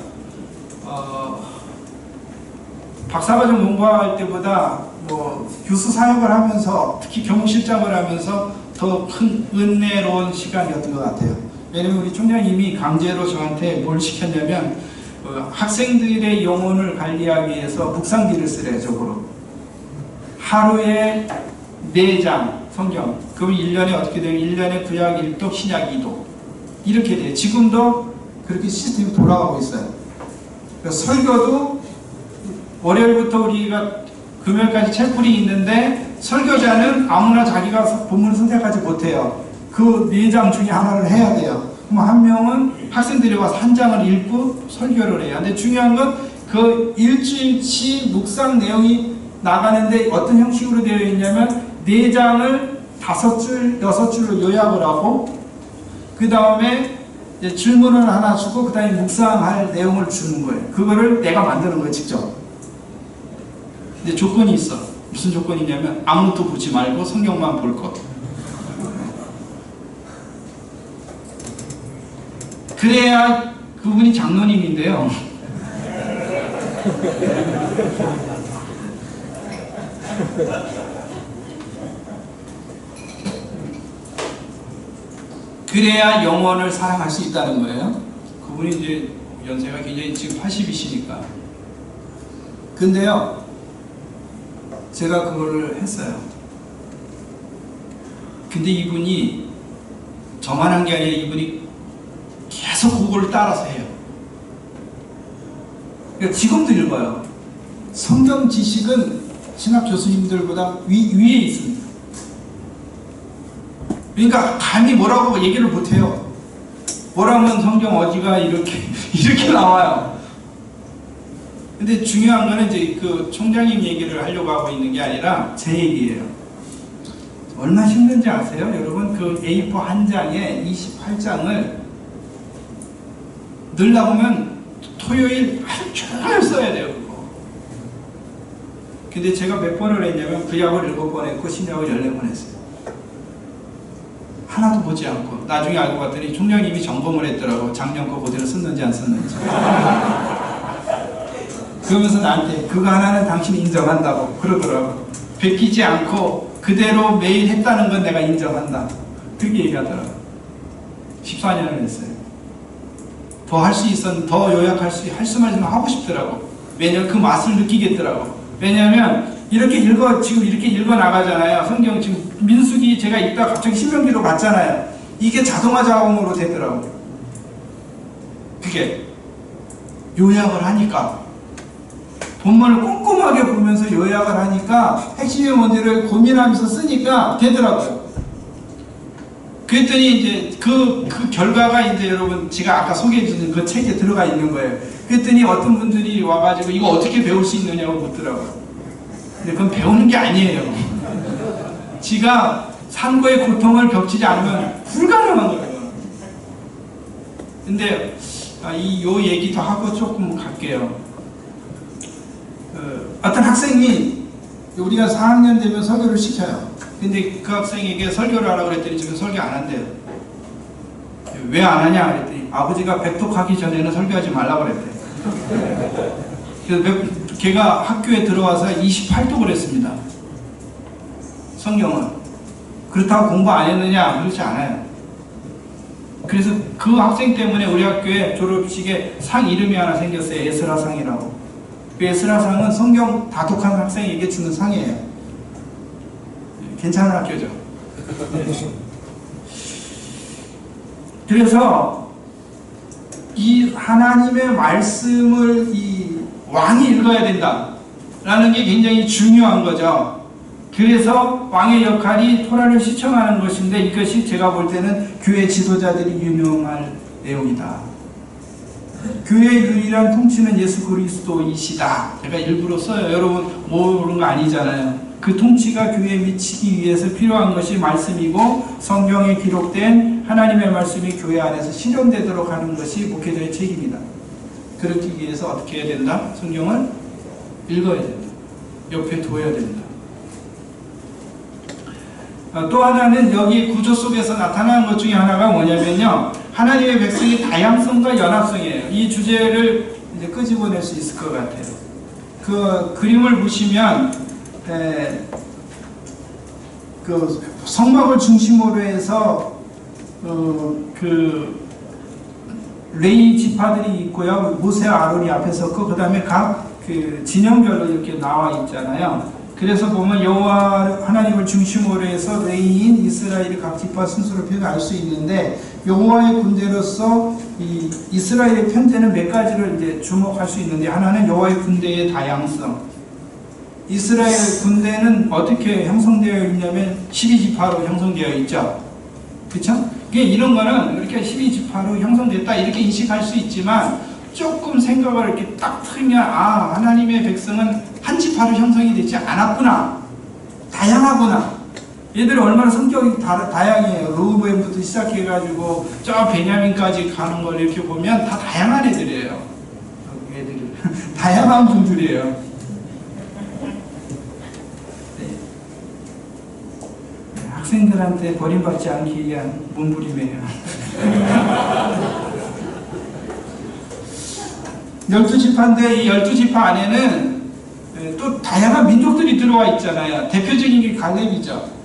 S1: 박사과정 공부할 때보다 뭐 교수 사역을 하면서, 특히 교무실장을 하면서 더 큰 은혜로운 시간이었던 것 같아요. 왜냐면 우리 총장님이 강제로 저한테 뭘 시켰냐면 학생들의 영혼을 관리하기 위해서 묵상기를 쓰래요. 적으로 하루에 4장 성경. 그럼 1년에 어떻게 돼요? 1년에 구약 1독, 신약 2독 이렇게 돼요. 지금도 그렇게 시스템이 돌아가고 있어요. 그래서 설교도 월요일부터 우리가 금요일까지 채플이 있는데 설교자는 아무나 자기가 본문을 선택하지 못해요. 그 4장 중에 하나를 해야 돼요. 그럼 한 명은 학생들이 와서 한 장을 읽고 설교를 해요. 근데 중요한 건 그 일주일치 묵상 내용이 나가는데 어떤 형식으로 되어 있냐면 4장을 5줄, 6줄로 요약을 하고 그 다음에 질문을 하나 주고 그 다음에 묵상할 내용을 주는 거예요. 그거를 내가 만드는 거예요. 직접. 근데 조건이 있어. 무슨 조건이냐면 아무것도 보지 말고 성경만 볼 것. 그래야 그분이 장로님인데요. 그래야 영혼을 사랑할 수 있다는 거예요. 그분이 이제 연세가 굉장히 지금 80이시니까. 근데요, 제가 그걸 했어요. 근데 이분이 저만 한 게 아니라 이분이 계속 그걸 따라서 해요. 그러니까 지금도 읽어요. 성경 지식은 신학 교수님들보다 위에 있습니다. 그러니까 감히 뭐라고 얘기를 못해요. 뭐라면 성경 어디가 이렇게 나와요. 근데 중요한 거는 이제 그 총장님 얘기를 하려고 하고 있는 게 아니라 제 얘기예요. 얼마나 힘든지 아세요? 여러분, 그 A4 한 장에 28장을 늘다 보면 토요일 하루 종일 써야 돼요, 그거. 근데 제가 몇 번을 했냐면 구약을 7번 했고 신약을 14번 했어요. 하나도 보지 않고. 나중에 알고 봤더니 총장님이 점검을 했더라고. 작년 거 그대로 썼는지 안 썼는지. 그러면서 나한테 그거 하나는 당신이 인정한다고 그러더라고. 베끼지 않고 그대로 매일 했다는 건 내가 인정한다. 그렇게 얘기하더라고. 14년을 했어요. 더 할 수 있었는데, 더 요약할 할 수만 있으면 하고 싶더라고. 왜냐면 그 맛을 느끼겠더라고. 왜냐면 이렇게 지금 이렇게 읽어 나가잖아요. 성경 지금 민수기 제가 읽다가 갑자기 신명기로 갔잖아요. 이게 자동화 작업으로 되더라고. 그게 요약을 하니까, 본문을 꼼꼼하게 보면서 요약을 하니까 핵심의 문제를 고민하면서 쓰니까 되더라고요. 그랬더니 이제 그 결과가 이제 여러분 제가 아까 소개해주는 그 책에 들어가 있는 거예요. 그랬더니 어떤 분들이 와가지고 이거 어떻게 배울 수 있느냐고 묻더라고요. 근데 그건 배우는 게 아니에요. 지가 산거의 고통을 겹치지 않으면 불가능한 거예요. 근데 요 얘기도 하고 조금 갈게요. 어떤 학생이 우리가 4학년 되면 설교를 시켜요. 근데 그 학생에게 설교를 하라고 그랬더니 지금 설교 안 한대요. 왜 안 하냐 그랬더니 아버지가 백독하기 전에는 설교하지 말라고 그랬대요. 그래서 걔가 학교에 들어와서 28독을 했습니다. 성경을. 그렇다고 공부 안 했느냐? 그렇지 않아요. 그래서 그 학생 때문에 우리 학교에 졸업식에 상 이름이 하나 생겼어요. 에스라상이라고. 그 에스라상은 성경 다독한 학생에게 주는 상이에요. 괜찮은 학교죠. 그래서 이 하나님의 말씀을 이 왕이 읽어야 된다라는 게 굉장히 중요한 거죠. 그래서 왕의 역할이 토라를 시청하는 것인데 이것이 제가 볼 때는 교회 지도자들이 유명할 내용이다. 교회의 유일한 통치는 예수 그리스도이시다. 제가 일부러 써요. 여러분 모르는 거 아니잖아요. 그 통치가 교회에 미치기 위해서 필요한 것이 말씀이고 성경에 기록된 하나님의 말씀이 교회 안에서 실현되도록 하는 것이 목회자의 책임이다. 그렇기 위해서 어떻게 해야 된다? 성경을 읽어야 된다. 옆에 둬야 된다. 또 하나는 여기 구조 속에서 나타나는 것 중에 하나가 뭐냐면요, 하나님의 백성의 다양성과 연합성이에요. 이 주제를 이제 끄집어낼 수 있을 것 같아요. 그 그림을 보시면 그 성막을 중심으로 해서 그 레위 지파들이 있고요, 모세와 아론이 앞에 섰고, 그 다음에 각 그 진영별로 이렇게 나와 있잖아요. 그래서 보면 여호와 하나님을 중심으로 해서 레위인 이스라엘이 각 지파 순서로 표현할 수 있는데, 여호와의 군대로서 이 이스라엘의 편제는 몇 가지를 이제 주목할 수 있는데, 하나는 여호와의 군대의 다양성. 이스라엘 군대는 어떻게 형성되어 있냐면 12지파로 형성되어 있죠. 그렇죠? 이런 거는 이렇게 12지파로 형성됐다 이렇게 인식할 수 있지만, 조금 생각을 이렇게 딱 틀면 하나님의 백성은 한 지파로 형성이 되지 않았구나, 다양하구나. 얘들이 얼마나 성격이 다양해요. 르우벤부터 시작해가지고 저 베냐민까지 가는 걸 이렇게 보면 다 다양한 애들이에요. 애들이 다양한 분들이에요. 네. 학생들한테 버림받지 않기 위한 몸부림이에요. 12지파인데 이 12지파 안에는 또 다양한 민족들이 들어와 있잖아요. 대표적인 게 갈렙이죠.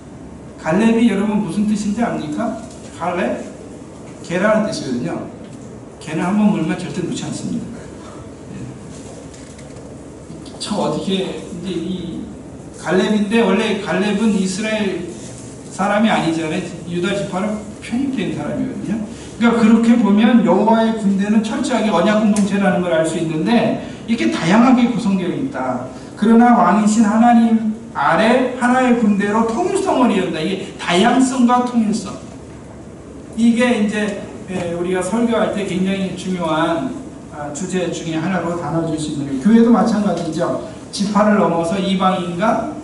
S1: 갈렙이 여러분 무슨 뜻인지 압니까? 갈렙? 개라는 뜻이거든요. 개는 한번 물면 절대 놓지 않습니다. 저 어떻게 이제 이 갈렙인데, 원래 갈렙은 이스라엘 사람이 아니잖아요. 유다 지파로 편입된 사람이거든요. 그러니까 그렇게 보면 여호와의 군대는 철저하게 언약 공동체라는 걸 알 수 있는데, 이렇게 다양하게 구성되어 있다. 그러나 왕이신 하나님 아래 하나의 군대로 통일성을 이룬다. 이게 다양성과 통일성. 이게 이제 우리가 설교할 때 굉장히 중요한 주제 중에 하나로 다뤄질 수 있는 거예요. 교회도 마찬가지죠. 지파를 넘어서 이방인과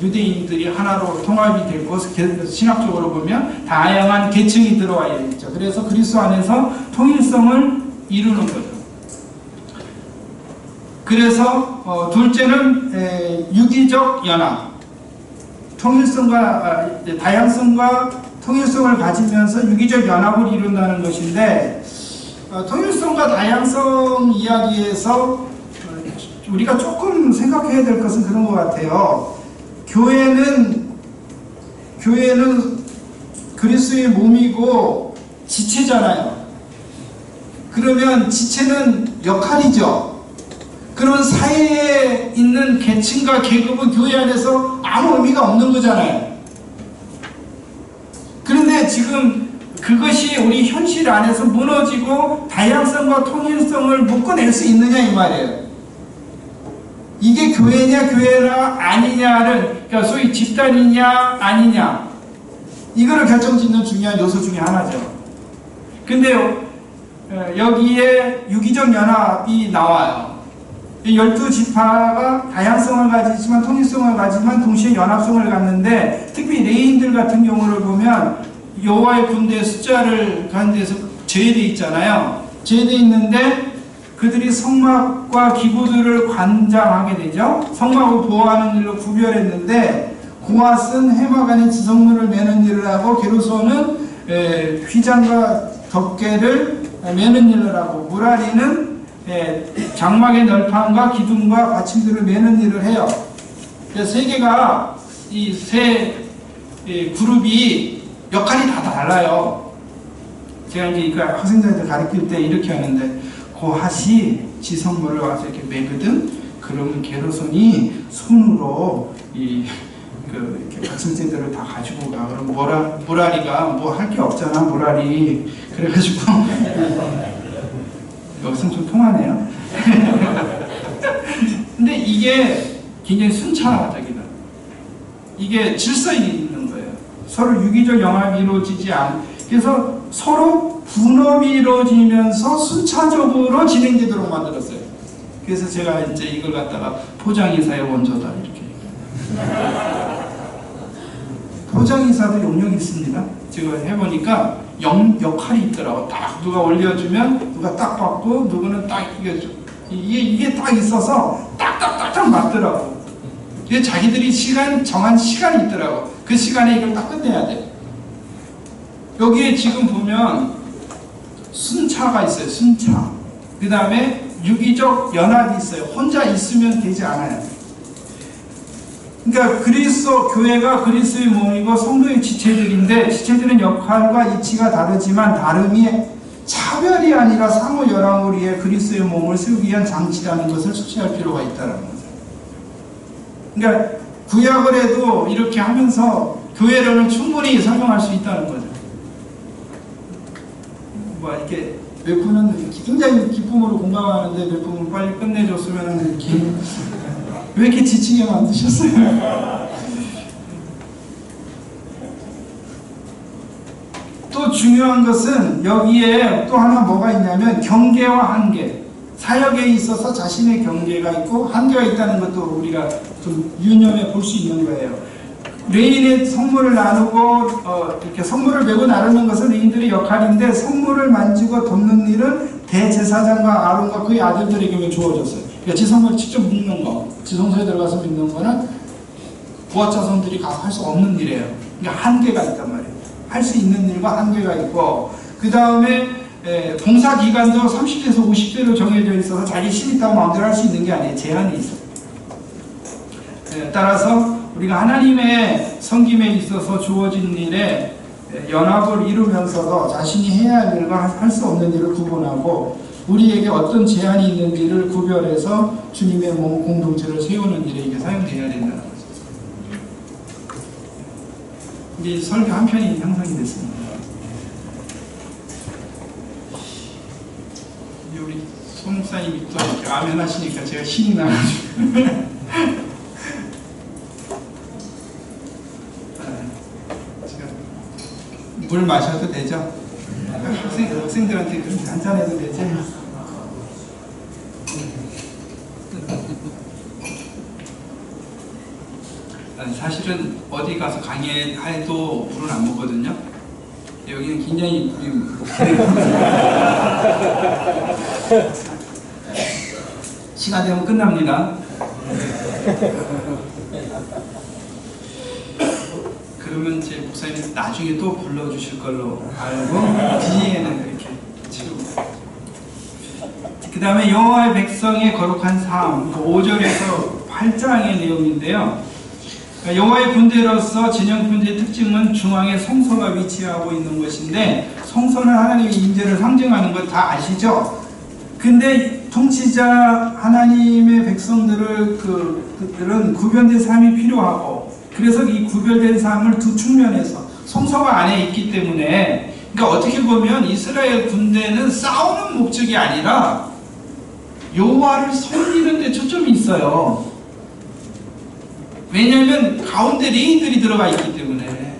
S1: 유대인들이 하나로 통합이 되고, 신학적으로 보면 다양한 계층이 들어와야 있죠. 그래서 그리스도 안에서 통일성을 이루는 거죠. 그래서 둘째는 유기적 연합, 통일성과 다양성과 통일성을 가지면서 유기적 연합을 이룬다는 것인데, 통일성과 다양성 이야기에서 우리가 조금 생각해야 될 것은 그런 것 같아요. 교회는 그리스도의 몸이고 지체잖아요. 그러면 지체는 역할이죠. 그러면 사회에 있는 계층과 계급은 교회 안에서 아무 의미가 없는 거잖아요. 그런데 지금 그것이 우리 현실 안에서 무너지고 다양성과 통일성을 묶어낼 수 있느냐 이 말이에요. 이게 교회냐 교회가 아니냐를, 그러니까 소위 집단이냐 아니냐, 이거를 결정짓는 중요한 요소 중에 하나죠. 근데 여기에 유기적 연합이 나와요. 12지파가 다양성을 가지지만 통일성을 가지만 동시에 연합성을 갖는데, 특히 레위인들 같은 경우를 보면 여호와의 군대 숫자를 가는 데서 제외되어 있잖아요. 제외되어 있는데 그들이 성막과 기구들을 관장하게 되죠. 성막을 보호하는 일로 구별했는데, 고앗은 해막 안에 지성문을 매는 일을 하고, 게르손은 휘장과 덮개를 매는 일을 하고, 무라리는 장막의 널판과 기둥과 받침들을 매는 일을 해요. 그래서 세 개가, 이 세 그룹이 역할이 다 달라요. 제가 이제 이거 학생들한테 가르칠 때 이렇게 하는데, 고핫이 지성물을 와서 이렇게 매거든. 그러면 게르손이 손으로 이렇게 받침대들을 다 가지고 가. 그럼 무라리가 뭐 할 게 없잖아, 무라리. 그래가지고 여기서는 좀 통하네요. 근데 이게 굉장히 순차적이다. 이게 질서에 있는 거예요. 서로 유기적 연합이 이루어지지 그래서 서로 분업이 이루어지면서 순차적으로 진행되도록 만들었어요. 그래서 제가 이제 이걸 갖다가 포장이사의 원조다 이렇게. 포장이사도 용역이 있습니다. 제가 해보니까 역할이 있더라고. 딱 누가 올려주면 누가 딱 받고 누구는 딱 이게 딱 있어서 딱딱딱딱 맞더라고. 이게 자기들이 정한 시간이 있더라고. 그 시간에 이걸 딱 끝내야 돼. 여기에 지금 보면 순차가 있어요. 순차. 그 다음에 유기적 연합이 있어요. 혼자 있으면 되지 않아요. 그러니까 교회가 그리스도의 몸이고 성도의 지체들인데, 지체들은 역할과 이치가 다르지만 다름이 차별이 아니라 상호 열람을 위해 그리스도의 몸을 세우기 위한 장치라는 것을 숙지할 필요가 있다는 거죠. 그러니까 구약을 해도 이렇게 하면서 교회론을 충분히 설명할 수 있다는 거죠. 이렇게 몇 분은 굉장히 기쁨으로 공감하는데 몇 분은 빨리 끝내줬으면 이렇게 왜 이렇게 지치게 만드셨어요? 또 중요한 것은 여기에 또 하나 뭐가 있냐면 경계와 한계. 사역에 있어서 자신의 경계가 있고 한계가 있다는 것도 우리가 좀 유념해 볼 수 있는 거예요. 레인의 성물을 나누고 이렇게 성물을 메고 나누는 것은 레인들의 역할인데, 성물을 만지고 돕는 일은 대제사장과 아론과 그의 아들들에게만 주어졌어요. 그러니까 지성물을 직접 묶는 거, 지성소에 들어가서 묶는 거는 부하자손들이 가서 할 수 없는 일이에요. 그러니까 한계가 있단 말이에요. 할 수 있는 일과 한계가 있고, 그 다음에 봉사 기간도 30대에서 50대로 정해져 있어서 자기 힘 있다고 마음대로 할 수 있는 게 아니에요. 제한이 있어요. 따라서 우리가 하나님의 섬김에 있어서 주어진 일에 연합을 이루면서도 자신이 해야 할 일과 할 수 없는 일을 구분하고, 우리에게 어떤 제한이 있는지를 구별해서 주님의 몸 공동체를 세우는 일에 이게 사용되어야 된다는 거죠. 이제 설교 한 편이 형성이 됐습니다. 이제 우리 소 목사님이 또 이렇게 아멘 하시니까 제가 신이 나가지고 물 마셔도 되죠? 학생들한테 한잔 해도 되지? 사실은 어디 가서 강의해도 물은 안 먹거든요. 여기는 굉장히 시간 되면 끝납니다. 그러면 제 목사님 나중에 또 불러주실 걸로 알고 뒤에는 그렇게 치우고, 그 다음에 여호와의 백성의 거룩한 삶, 5절에서 8장의 내용인데요. 여호와의 군대로서 진영군대의 특징은 중앙에 성소가 위치하고 있는 것인데, 성소는 하나님의 임재를 상징하는 것 다 아시죠? 근데 통치자 하나님의 백성들은 구별된 삶이 필요하고, 그래서 이 구별된 삶을 두 측면에서 성소가 안에 있기 때문에, 그러니까 어떻게 보면 이스라엘 군대는 싸우는 목적이 아니라 여호와를 섬기는 데 초점이 있어요. 왜냐하면 가운데 레인들이 들어가 있기 때문에.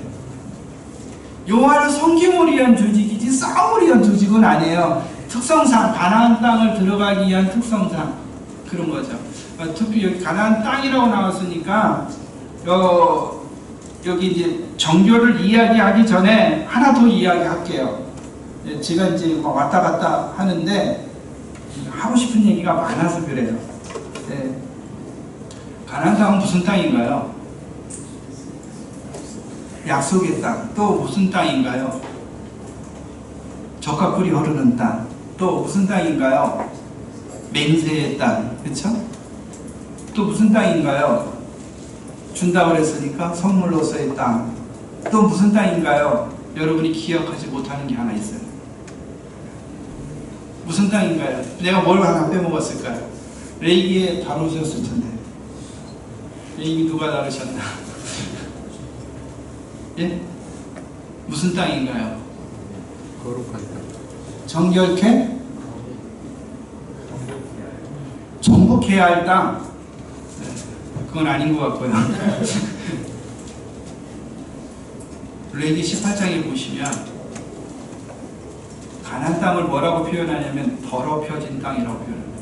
S1: 여호와를 섬김을 위한 조직이지 싸움을 위한 조직은 아니에요. 특성상 가나안 땅을 들어가기 위한 특성상 그런 거죠. 특히 여기 가나안 땅이라고 나왔으니까 여기 이제 정교를 이야기하기 전에 하나 더 이야기할게요. 제가 이제 왔다 갔다 하는데 하고 싶은 얘기가 많아서 그래요. 네. 가나안 땅은 무슨 땅인가요? 약속의 땅. 또 무슨 땅인가요? 젖과 꿀이 흐르는 땅. 또 무슨 땅인가요? 맹세의 땅. 그렇죠? 또 무슨 땅인가요? 준다고 그랬으니까 선물로서의 땅. 또 무슨 땅인가요? 여러분이 기억하지 못하는 게 하나 있어요. 무슨 땅인가요? 내가 뭘 하나 빼먹었을까요? 레이기에 다루셨을 텐데. 레이기 누가 다루셨나? 예? 무슨 땅인가요?
S2: 거룩한 땅.
S1: 정결케? 정복해야 할 땅. 그건 아닌 것 같고요. 레위기 18장에 보시면 가나안 땅을 뭐라고 표현하냐면 더럽혀진 땅이라고 표현합니다.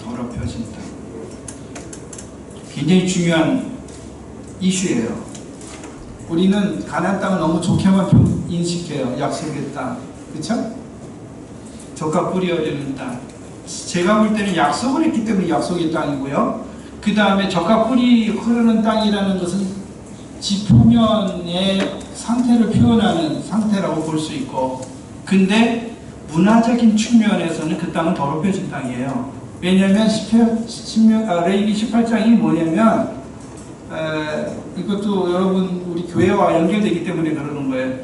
S1: 더럽혀진 땅. 굉장히 중요한 이슈예요. 우리는 가나안 땅을 너무 좋게만 인식해요. 약속의 땅, 그렇죠? 젖과 꿀이 흐르는 땅. 제가 볼 때는 약속을 했기 때문에 약속의 땅이고요. 그 다음에 젖과 꿀이 흐르는 땅이라는 것은 지표면의 상태를 표현하는 상태라고 볼 수 있고, 근데 문화적인 측면에서는 그 땅은 더럽혀진 땅이에요. 왜냐하면 레위기 18장이 뭐냐면 이것도 여러분 우리 교회와 연결되기 때문에 그러는 거예요.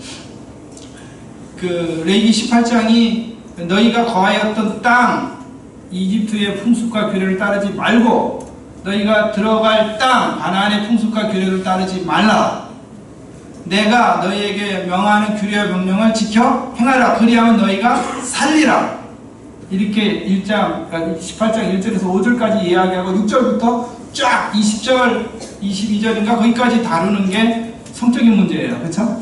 S1: 그 레위기 18장이 너희가 거하였던 땅, 이집트의 풍습과 규례를 따르지 말고 너희가 들어갈 땅, 가나안의 풍습과 규례를 따르지 말라. 내가 너희에게 명하는 규례와 명령을 지켜 행하라. 그리하면 너희가 살리라. 이렇게 18장 1절에서 5절까지 이야기하고 6절부터 쫙 20절, 22절인가 거기까지 다루는 게 성적인 문제예요. 그렇죠?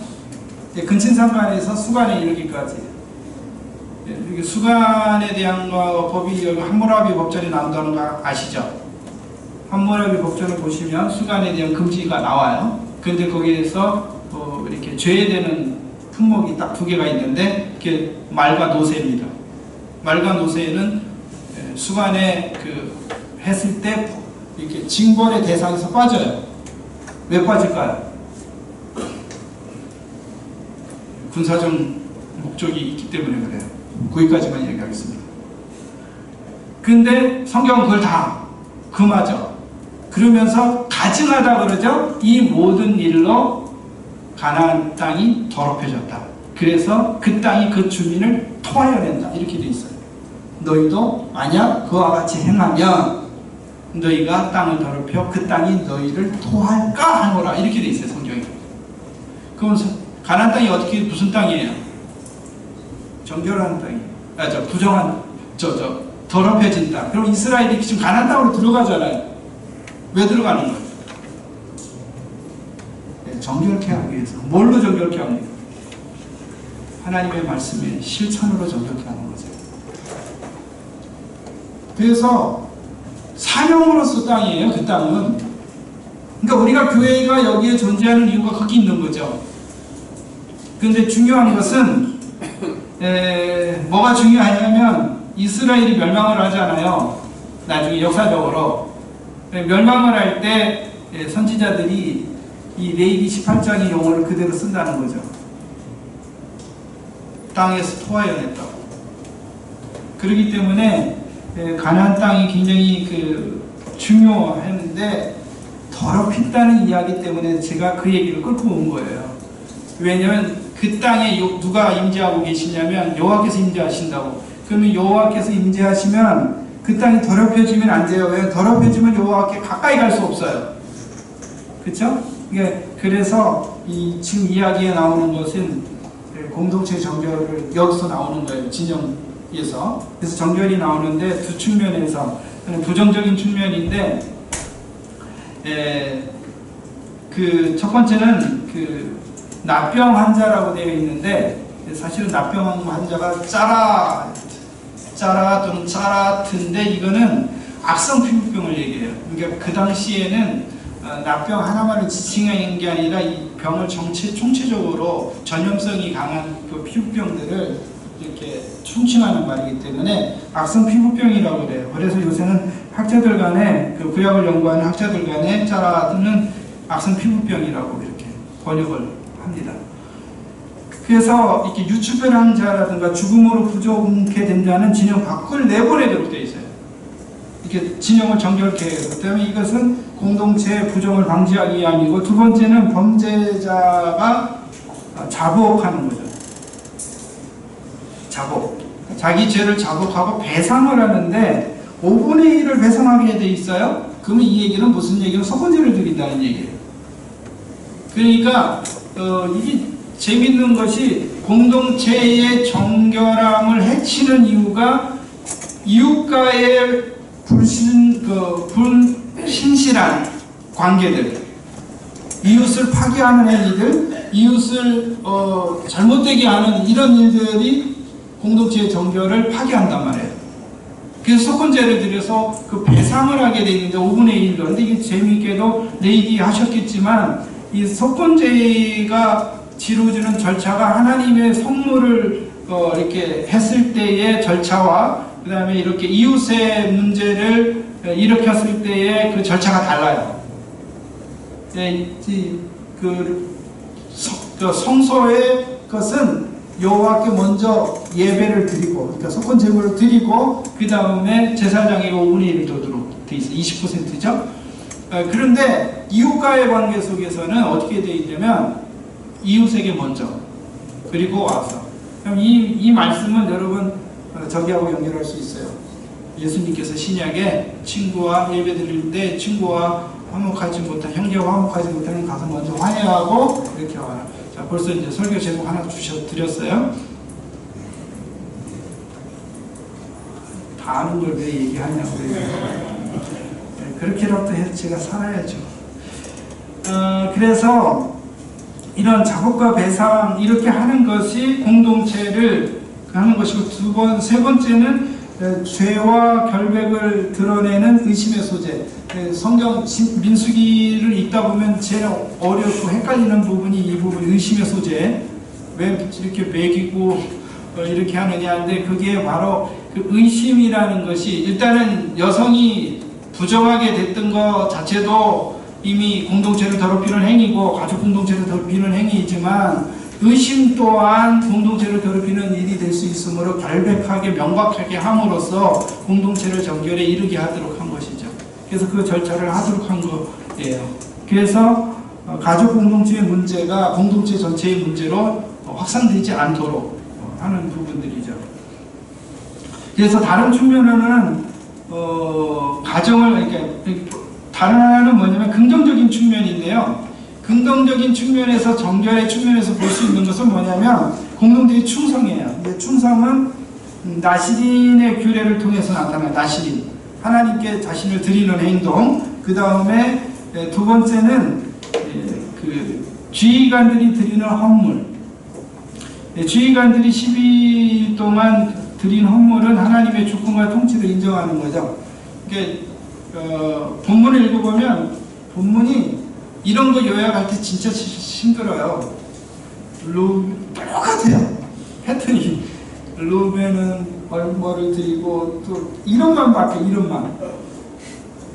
S1: 근친상간에서 수간에 이르기까지. 수간에 대한 법이 여기 함무라비 법전에 나온다는 거 아시죠? 함무라비 법전을 보시면 수간에 대한 금지가 나와요. 근데 거기에서 이렇게 죄되는 품목이 딱 두 개가 있는데 그게 말과 노새입니다. 말과 노새는 수간에 했을 때 이렇게 징벌의 대상에서 빠져요. 왜 빠질까요? 군사적 목적이 있기 때문에 그래요. 거기까지만 얘기하겠습니다. 근데 성경은 그걸 다 금하죠. 그러면서 가증하다 그러죠. 이 모든 일로 가나안 땅이 더럽혀졌다. 그래서 그 땅이 그 주민을 토하여낸다. 이렇게 돼 있어요. 너희도 만약 그와 같이 행하면 너희가 땅을 더럽혀 그 땅이 너희를 토할까 하노라. 이렇게 돼 있어요. 성경에. 그럼 가나안 땅이 어떻게 무슨 땅이에요? 정결한 땅이에요. 부정한 더럽혀진 땅. 그럼 이스라엘이 지금 가나안 땅으로 들어가잖아요. 왜 들어가는 거예요? 정결케 하기 위해서. 뭘로 정결케 합니까? 하나님의 말씀의 실천으로 정결케 하는 거죠. 그래서 사명으로서 땅이에요. 그 땅은. 그러니까 우리가 교회가 여기에 존재하는 이유가 거기 있는 거죠. 그런데 중요한 것은 뭐가 중요하냐면 이스라엘이 멸망을 하잖아요. 나중에 역사적으로 멸망을 할 때 선지자들이 이 레위기 18장의 용어를 그대로 쓴다는 거죠. 땅에서 토하여냈다고. 그렇기 때문에 가나안 땅이 굉장히 중요했는데 더럽힌다는 이야기 때문에 제가 그 얘기를 끌고 온 거예요. 왜냐하면 그 땅에 누가 임재하고 계시냐면 여호와께서 임재하신다고. 그러면 여호와께서 임재하시면 그 땅이 더럽혀지면 안 돼요. 왜? 더럽혀지면 여호와께 가까이 갈 수 없어요. 그렇죠? 그래서 지금 이야기에 나오는 것은 공동체 정결을 여기서 나오는 거예요. 진영에서. 그래서 정결이 나오는데 두 측면에서 부정적인 측면인데 첫 번째는 납병 환자라고 되어 있는데 사실은 납병 환자가 짜라 또는 짜라트인데 이거는 악성 피부병을 얘기해요. 그러니까 그 당시에는 납병 하나만을 지칭한 게 아니라 이 병을 총체적으로 전염성이 강한 그 피부병들을 이렇게 총칭하는 말이기 때문에 악성 피부병이라고 그래요. 그래서 요새는 학자들 간에 구약을 연구하는 학자들 간에 짜라는 악성 피부병이라고 이렇게 번역을 합니다. 그래서 이렇게 유추변한 자라든가 죽음으로 부족해 된 자는 진영 밖을 내보내도록 되어 있어요. 이렇게 진영을 정결케 해요. 그다음에 이것은 공동체의 부정을 방지하기 위함이고, 두 번째는 범죄자가 자복하는 거죠. 자복. 자기 죄를 자복하고 배상을 하는데 5분의 1을 배상하게 돼 있어요. 그러면 이 얘기는 무슨 얘기는 속건제를 드린다는 얘기예요. 그러니까 이게 재밌는 것이 공동체의 정결함을 해치는 이유가 이웃과의 불신실한 관계들, 이웃을 파괴하는 행위들, 이웃을 잘못되게 하는 이런 일들이 공동체의 정결을 파괴한단 말이에요. 그래서 속건제를 들여서 그 배상 예상을 하게 돼 있는데 5분의 1도. 근데 이게 재미있게도 내기 하셨겠지만 이 속건제가 지루지는 절차가 하나님의 선물을 이렇게 했을 때의 절차와 그 다음에 이렇게 이웃의 문제를 일으켰을 때의 그 절차가 달라요. 성소의 것은 여호와께 먼저 예배를 드리고, 그러니까 속건 제물을 드리고, 그 다음에 제사장이 5분의 1을 두도록 돼 있어요. 20%죠. 그런데 이웃과의 관계 속에서는 어떻게 돼 있냐면 이웃에게 먼저, 그리고 와서. 그럼 이 말씀은 여러분 저기하고 연결할 수 있어요. 예수님께서 신약에 친구와 예배 드릴 때 친구와 화목하지 못한, 형제와 화목하지 못하는 가서 먼저 화해하고 이렇게 와라. 자, 벌써 이제 설교 제목 하나 드렸어요. 다 아는 걸 왜 얘기하냐고. 그렇게라도 해서 제가 살아야죠. 그래서 이런 작업과 배상 이렇게 하는 것이 공동체를 하는 것이고, 세 번째는 죄와 결백을 드러내는 의심의 소재. 성경 민수기를 읽다 보면 제일 어렵고 헷갈리는 부분이 이 부분, 의심의 소재. 왜 이렇게 매기고 이렇게 하느냐인데, 그게 바로 그 의심이라는 것이, 일단은 여성이 부정하게 됐던 것 자체도 이미 공동체를 더럽히는 행위고 가족 공동체를 더럽히는 행위이지만, 의심 또한 공동체를 더럽히는 일이 될 수 있으므로 결백하게 명확하게 함으로써 공동체를 정결에 이르게 하도록 한 것이죠. 그래서 그 절차를 하도록 한 거예요. 그래서 가족 공동체의 문제가 공동체 전체의 문제로 확산되지 않도록 하는 부분들이죠. 그래서 다른 측면에는 가정을, 이렇게 다른 하나는 뭐냐면 긍정적인 측면인데요. 긍정적인 측면에서, 정결의 측면에서 볼 수 있는 것은 뭐냐면 공동체의 충성이에요. 근데 충성은 나시린의 규례를 통해서 나타나요. 나시린, 하나님께 자신을 드리는 행동. 그 다음에 두 번째는 그 지휘관들이 드리는 헌물. 지휘관들이 12일 동안 드린 헌물은 하나님의 주권과 통치를 인정하는 거죠. 그러니까 본문을 읽어보면 본문이 이런 거 요약할 때 진짜 힘들어요. 똑같아요. 패턴이. 루벤은 뭐를 드리고 또 이런만 밖에, 이런만.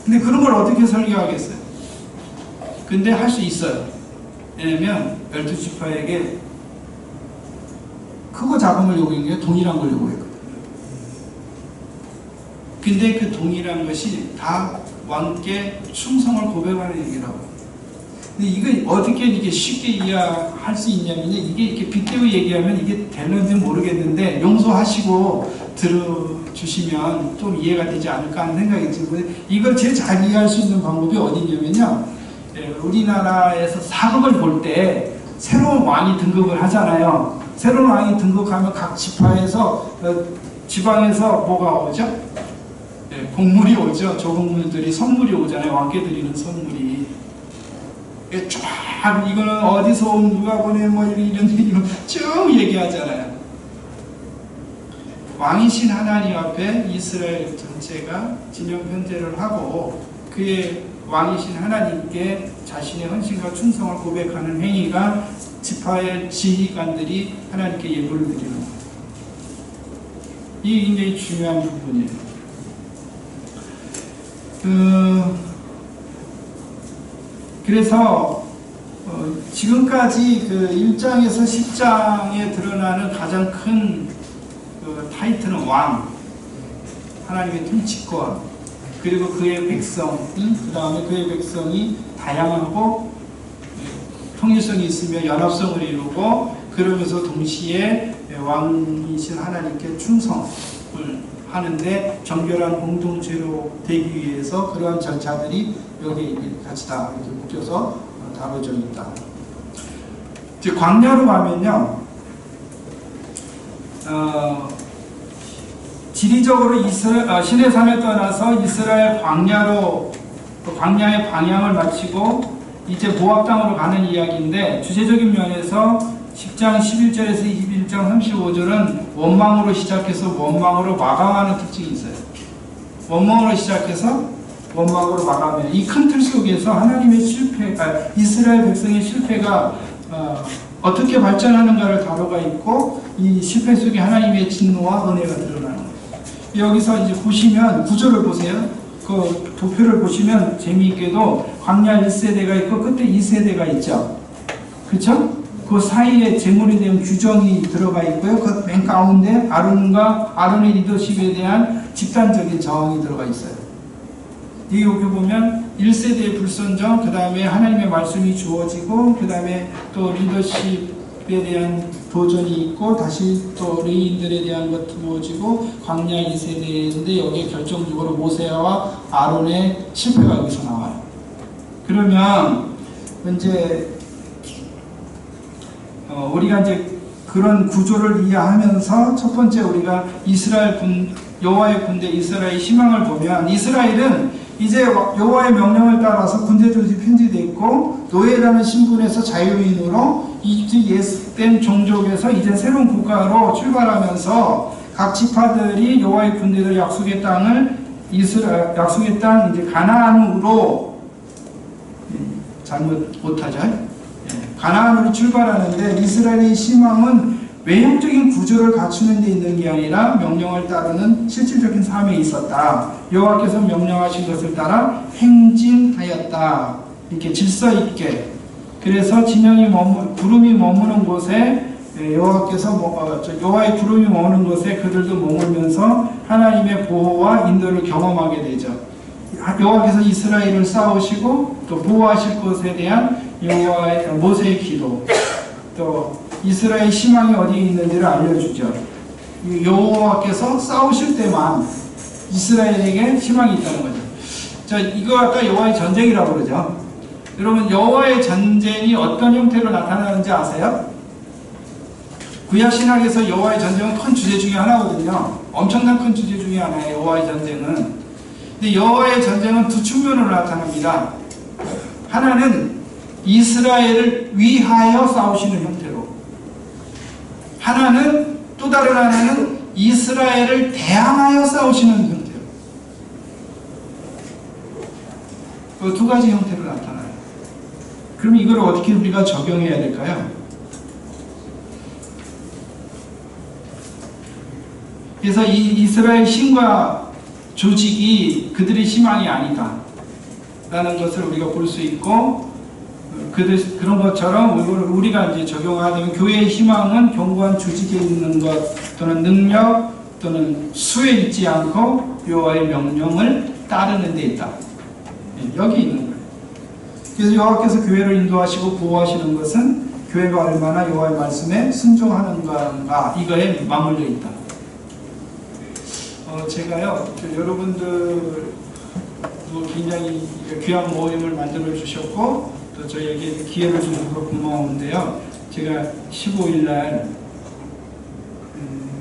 S1: 근데 그런 걸 어떻게 설교하겠어요? 근데 할 수 있어요. 왜냐면 12지파에게 크고 작은 걸 요구한 게 동일한 걸 요구했거든요. 근데 그 동일한 것이 다 왕께 충성을 고백하는 얘기라고. 근데 이거 어떻게 이렇게 쉽게 이해할 수 있냐면, 이게 이렇게 빗대어 얘기하면 이게 되는지 모르겠는데 용서하시고 들어주시면 좀 이해가 되지 않을까 하는 생각이 들고요. 이걸 제일 잘 이해할 수 있는 방법이 어디냐면요, 우리나라에서 사극을 볼 때 새로운 왕이 등극을 하잖아요. 새로운 왕이 등극하면 각 지파에서 지방에서 뭐가 오죠? 곡물이 오죠. 조공물들이 선물이 오잖아요. 왕께 드리는 선물이. 쫙 이거는 어디서 온, 누가 보내, 뭐 이런 쭉 얘기하잖아요. 왕이신 하나님 앞에 이스라엘 전체가 진영 편제를 하고 그의 왕이신 하나님께 자신의 헌신과 충성을 고백하는 행위가 지파의 지휘관들이 하나님께 예물을 드리는 거예요. 이게 굉장히 중요한 부분이에요. 그래서 지금까지 그 1장에서 10장에 드러나는 가장 큰 타이틀은 왕, 하나님의 통치권, 그리고 그의 백성, 그 다음에 그의 백성이 다양하고 통일성이 있으며 연합성을 이루고, 그러면서 동시에 왕이신 하나님께 충성을 하는데 정결한 공동체로 되기 위해서 그러한 절차들이 여기 같이 다 이렇게 묶여서 다뤄져 있다. 이제 광야로 가면요, 지리적으로 시내산을 떠나서 이스라엘 광야로, 광야의 방향을 마치고 이제 모압 땅으로 가는 이야기인데, 주제적인 면에서 10장 11절에서 21장 35절은 원망으로 시작해서 원망으로 마감하는 특징이 있어요. 원망으로 시작해서 원망으로 말하면 이 큰 틀 속에서 하나님의 실패가, 이스라엘 백성의 실패가 어떻게 발전하는가를 다루가 있고, 이 실패 속에 하나님의 진노와 은혜가 드러나는 거예요. 여기서 이제 보시면 구조를 보세요. 그 도표를 보시면 재미있게도 광야 1세대가 있고 끝에 2세대가 있죠. 그렇죠? 그 사이에 제물에 대한 규정이 들어가 있고요. 그 맨 가운데 아론의 리더십에 대한 집단적인 저항이 들어가 있어요. 여기 보면 1세대의 불순종, 그 다음에 하나님의 말씀이 주어지고, 그 다음에 또 리더십에 대한 도전이 있고, 다시 또 레위인들에 대한 것 주어지고, 광야 2세대인데 여기에 결정적으로 모세와 아론의 실패가 여기서 나와요. 그러면 이제 우리가 이제 그런 구조를 이해하면서 첫 번째 우리가 여호와의 군대 이스라엘의 희망을 보면, 이스라엘은 이제 여호와의 명령을 따라서 군대 조직이 편지되어 있고 노예라는 신분에서 자유인으로 이제 예습된 종족에서 이제 새로운 국가로 출발하면서 각 지파들이 여호와의 군대들 약속의 땅을 약속의 땅 이제 가나안으로 잘못 못하죠. 가나안으로 출발하는데 이스라엘의 희망은 외형적인 구조를 갖추는 데 있는 게 아니라 명령을 따르는 실질적인 삶에 있었다. 여호와께서 명령하신 것을 따라 행진하였다. 이렇게 질서 있게. 그래서 구름이 머무는 곳에 여호와의 구름이 머무는 곳에 그들도 머물면서 하나님의 보호와 인도를 경험하게 되죠. 여호와께서 이스라엘을 싸우시고 또 보호하실 것에 대한 모세의 기도, 또 이스라엘 희망이 어디에 있는지를 알려주죠. 여호와께서 싸우실 때만 이스라엘에게 희망이 있다는 거죠. 자, 이거 아까 여호와의 전쟁이라고 그러죠. 여러분, 여호와의 전쟁이 어떤 형태로 나타나는지 아세요? 구약 신학에서 여호와의 전쟁은 큰 주제 중에 하나거든요. 엄청난 큰 주제 중에 하나예요, 여호와의 전쟁은. 근데 여호와의 전쟁은 두 측면으로 나타납니다. 하나는 이스라엘을 위하여 싸우시는 형태로, 또 다른 하나는 이스라엘을 대항하여 싸우시는 형태로, 그 두 가지 형태로 나타나요. 그럼 이걸 어떻게 우리가 적용해야 될까요? 그래서 이 이스라엘 신과 조직이 그들의 희망이 아니다 라는 것을 우리가 볼 수 있고, 그런 것처럼 우리가 이제 적용하면 교회의 희망은 견고한 조직에 있는 것 또는 능력 또는 수에 있지 않고 여호와의 명령을 따르는 데 있다. 여기 있는 거예요. 그래서 여호와께서 교회를 인도하시고 보호하시는 것은 교회가 얼마나 여호와의 말씀에 순종하는가, 이거에 맞물려 있다. 제가요, 여러분들 굉장히 귀한 모임을 만들어 주셨고 또 저희에게 기회를 주셔서 고마운데요. 제가 15일날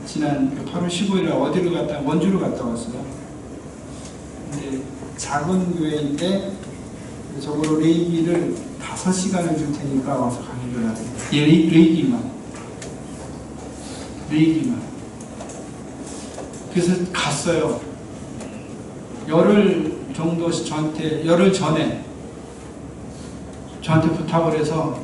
S1: 지난 8월 15일날 원주를 갔다 왔어요. 근데 작은 교회인데 저거로 레이기를 5시간을 줄 테니까 와서 강의를 하세요. 레이기만. 그래서 갔어요. 열흘 전에 저한테 부탁을 해서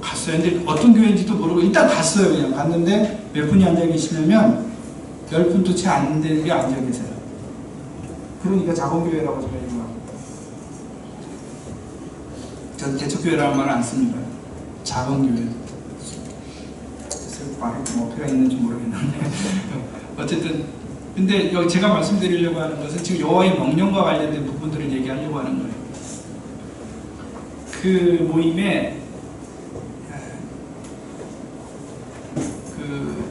S1: 갔어요. 근데 어떤 교회인지도 모르고 일단 갔어요. 그냥 갔는데 몇 분이 앉아 계시냐면 10분도 채 안 되는 게 앉아 계세요. 그러니까 작은 교회라고 제가 얘기합니다. 저는 개척교회라는 말을 안 씁니다. 작은 교회. 그래서 말이 좀 어폐가 있는지 모르겠는데 어쨌든 근데 여기 제가 말씀드리려고 하는 것은 지금 여호와의 명령과 관련된 부분들을 얘기하려고 하는 거예요. 그 모임에 그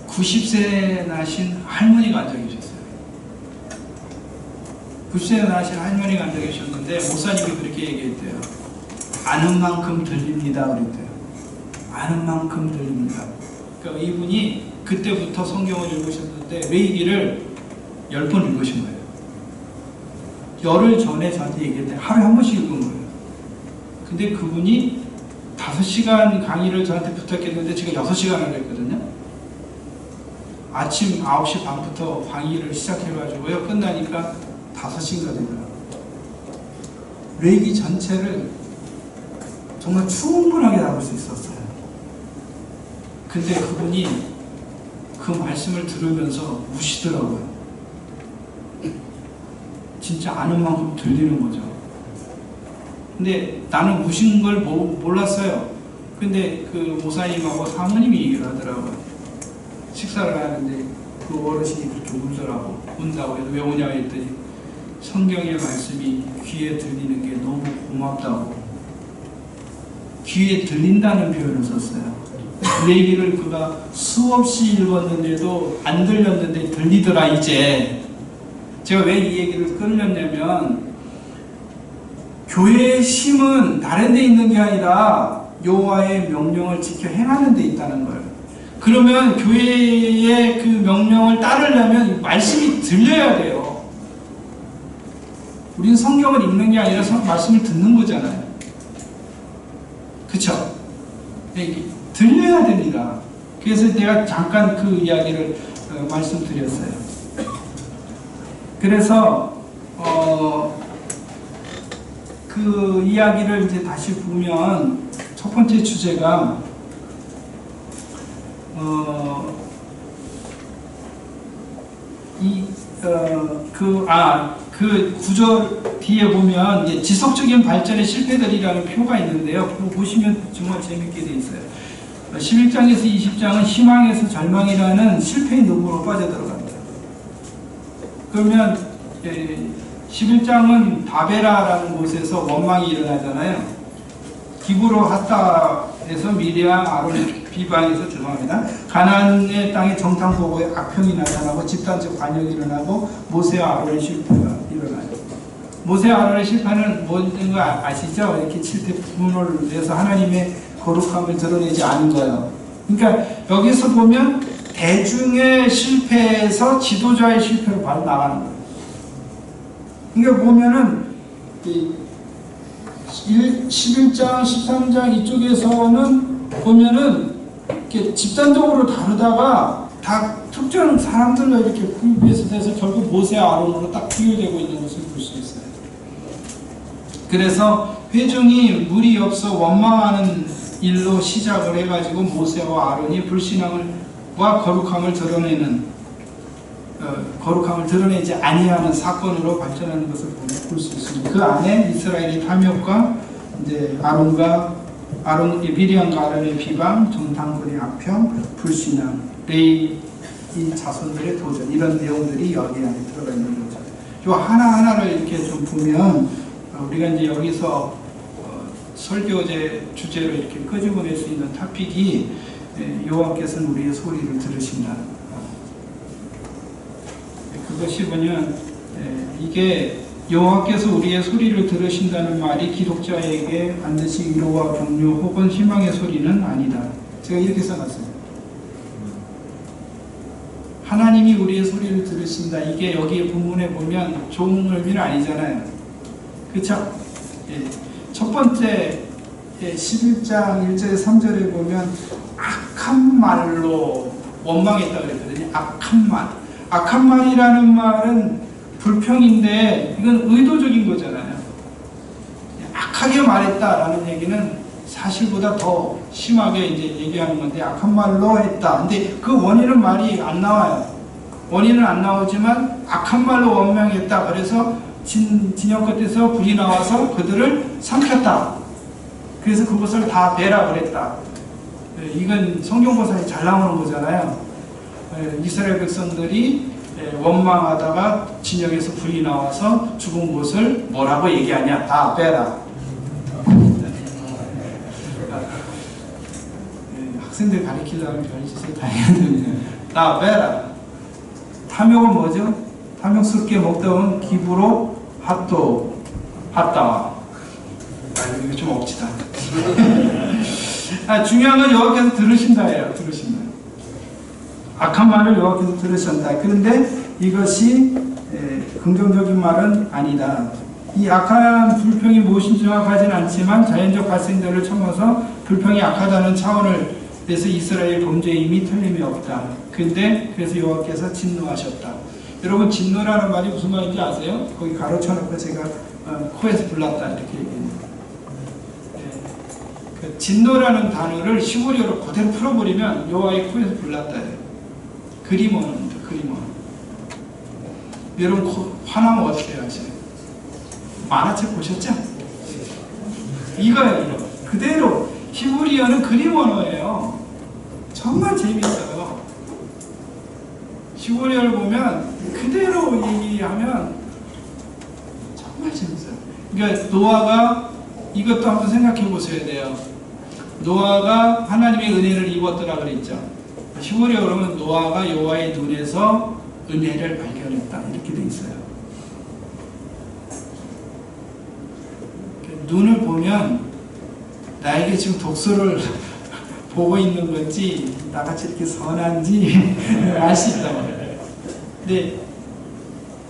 S1: 90세 나신 할머니가 앉아 계셨어요. 90세 나신 할머니가 앉아 계셨는데 목사님이 그렇게 얘기했대요. 아는 만큼 들립니다. 그랬대요. 아는 만큼 들립니다. 그러니까 이분이 그때부터 성경을 읽으셨는데 레위기를 10번 읽으신 거예요. 열흘 전에 저한테 얘기했는데 하루에 한 번씩 읽은 거예요. 근데 그분이 5시간 강의를 저한테 부탁했는데 지금 6시간을 했거든요. 아침 9시 반부터 강의를 시작해가지고요. 끝나니까 5시인가 되더라고요. 레이기 전체를 정말 충분하게 나눌 수 있었어요. 근데 그분이 그 말씀을 들으면서 우시더라고요. 진짜 아는 만큼 들리는 거죠. 근데 나는 우신 걸 몰랐어요. 근데 그 모사님하고 사모님이 얘기를 하더라고요. 식사를 하는데 그 어르신이 그렇게 울더라고. 운다고 해서 왜 오냐고 했더니 성경의 말씀이 귀에 들리는 게 너무 고맙다고. 귀에 들린다는 표현을 썼어요. 그 얘기를 그가 수없이 읽었는데도 안 들렸는데 들리더라 이제. 제가 왜 이 얘기를 끌렸냐면 교회의 힘은 다른 데 있는 게 아니라 여호와의 명령을 지켜 행하는 데 있다는 거예요. 그러면 교회의 그 명령을 따르려면 말씀이 들려야 돼요. 우리는 성경을 읽는 게 아니라 말씀을 듣는 거잖아요. 그쵸? 들려야 됩니다. 그래서 내가 잠깐 그 이야기를 말씀드렸어요. 그래서 그 이야기를 이제 다시 보면 첫 번째 주제가 그 구절 뒤에 보면 이제 지속적인 발전의 실패들이라는 표가 있는데요. 그거 보시면 정말 재밌게 돼 있어요. 11장에서 20장은 희망에서 절망이라는 실패의 늪으로 빠져들어갑니다. 그러면 11장은 바베라라는 곳에서 원망이 일어나잖아요. 기브로 핫다에서 미리아 아론 비방에서 죄송합니다. 가나안의 땅에 정탐보고의 악평이 나타나고 집단적 반역이 일어나고 모세와 아론의 실패가 일어나요. 모세와 아론의 실패는 뭔지 아시죠? 이렇게 7대 분을 내서 하나님의 거룩함을 드러내지 않은 거예요. 그러니까 여기서 보면 대중의 실패에서 지도자의 실패로 바로 나가는 거예요. 그러니까 보면은 11장, 13장 이쪽에서는 보면은 이렇게 집단적으로 다루다가 다 특정 사람들로 이렇게 분배해서 돼서 결국 모세와 아론으로 딱 비유되고 있는 것을 볼 수 있어요. 그래서 회중이 물이 없어 원망하는 일로 시작을 해가지고 모세와 아론이 불신앙과 거룩함을 드러내지 아니하는 사건으로 발전하는 것을 볼 수 있습니다. 그 안에 이스라엘의 탐욕과 이제 미리암과 아론의 비방, 정탐꾼의 악평, 불신앙, 레위 자손들의 도전, 이런 내용들이 여기 안에 들어가 있는 거죠. 요 하나하나를 이렇게 좀 보면 우리가 이제 여기서 설교제 주제로 이렇게 끄집어낼 수 있는 토픽이 여호와께서는 우리의 소리를 들으신다. 그것이 뭐냐면 이게 여호와께서 우리의 소리를 들으신다는 말이 기독자에게 반드시 위로와 격려 혹은 희망의 소리는 아니다. 제가 이렇게 써놨어요. 하나님이 우리의 소리를 들으신다. 이게 여기 본문에 보면 좋은 의미는 아니잖아요. 그렇죠? 첫 번째 11장 1절에 3절에 보면 악한 말로 원망했다고 그랬거든요. 악한 말. 악한 말이라는 말은 불평인데 이건 의도적인 거잖아요. 악하게 말했다라는 얘기는 사실보다 더 심하게 이제 얘기하는 건데 악한 말로 했다. 근데 그 원인은 말이 안 나와요. 원인은 안 나오지만 악한 말로 원망했다. 그래서 진영 끝에서 불이 나와서 그들을 삼켰다. 그래서 그것을 다 베라 그랬다. 이건 성경보살이 잘 나오는 거잖아요. 이스라엘 백성들이 원망하다가 진영에서 불이 나와서 죽은 곳을 뭐라고 얘기하냐? 다 베라. 학생들 가르치려면 별짓을 다 해야 됩니다. 다 베라. 탐욕은 뭐죠? 탐욕스럽게 먹던 기부로 핫다. 이거 좀 억지다. 중요한 건 여호와께서 들으신다예요. 들으신다. 악한 말을 여호와께서 들으신다. 그런데 이것이 긍정적인 말은 아니다. 이 악한 불평이 무엇인지 정확하지는 않지만 자연적 발생들을 참아서 불평이 악하다는 차원을 내서 이스라엘 범죄임이 틀림이 없다. 근데 그래서 여호와께서 진노하셨다. 여러분 진노라는 말이 무슨 말인지 아세요? 거기 가로쳐놓고 제가 코에서 불났다 이렇게 얘기합니다. 그 진노라는 단어를 시보리어로 그대로 풀어버리면 여호와의 코에서 불났다예요. 그리모입니다. 그리모. 여러분 화나면 어떻게 하세요? 만화책 보셨죠? 이거예요. 이거. 그대로 히브리어는 그림 언어예요. 정말 재미있어요. 히브리어를 보면 그대로 얘기하면 정말 재밌어요. 그러니까 노아가 이것도 한번 생각해 보셔야 돼요. 노아가 하나님의 은혜를 입었더라 그랬죠. 히브리어 그러면 노아가 여호와의 눈에서 은혜를 발견했다 이렇게 돼 있어요. 눈을 보면 나에게 지금 독소를 보고 있는 건지 나같이 이렇게 선한지 알 수 있단 말이에요. 근데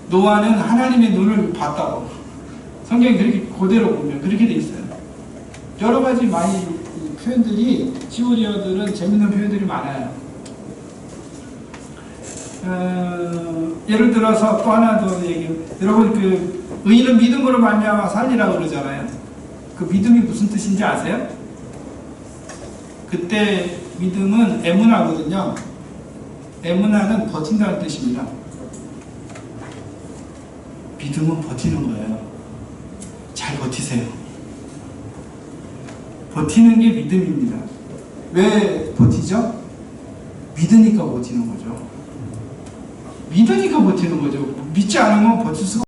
S1: 노아는 하나님의 눈을 봤다고 성경이 그렇게 그대로 보면 그렇게 돼 있어요. 여러 가지 많이 표현들이 히브리어들은 재밌는 표현들이 많아요. 예를 들어서 또 하나 더 얘기. 여러분 그 의인은 믿음으로 말미암아 살리라고 그러잖아요. 그 믿음이 무슨 뜻인지 아세요? 그때 믿음은 에무나거든요. 에무나는 버틴다는 뜻입니다. 믿음은 버티는 거예요. 잘 버티세요. 버티는 게 믿음입니다. 왜 버티죠? 믿으니까 버티는 거죠. 믿으니까 버티는 거죠. 믿지 않으면 버틸 수가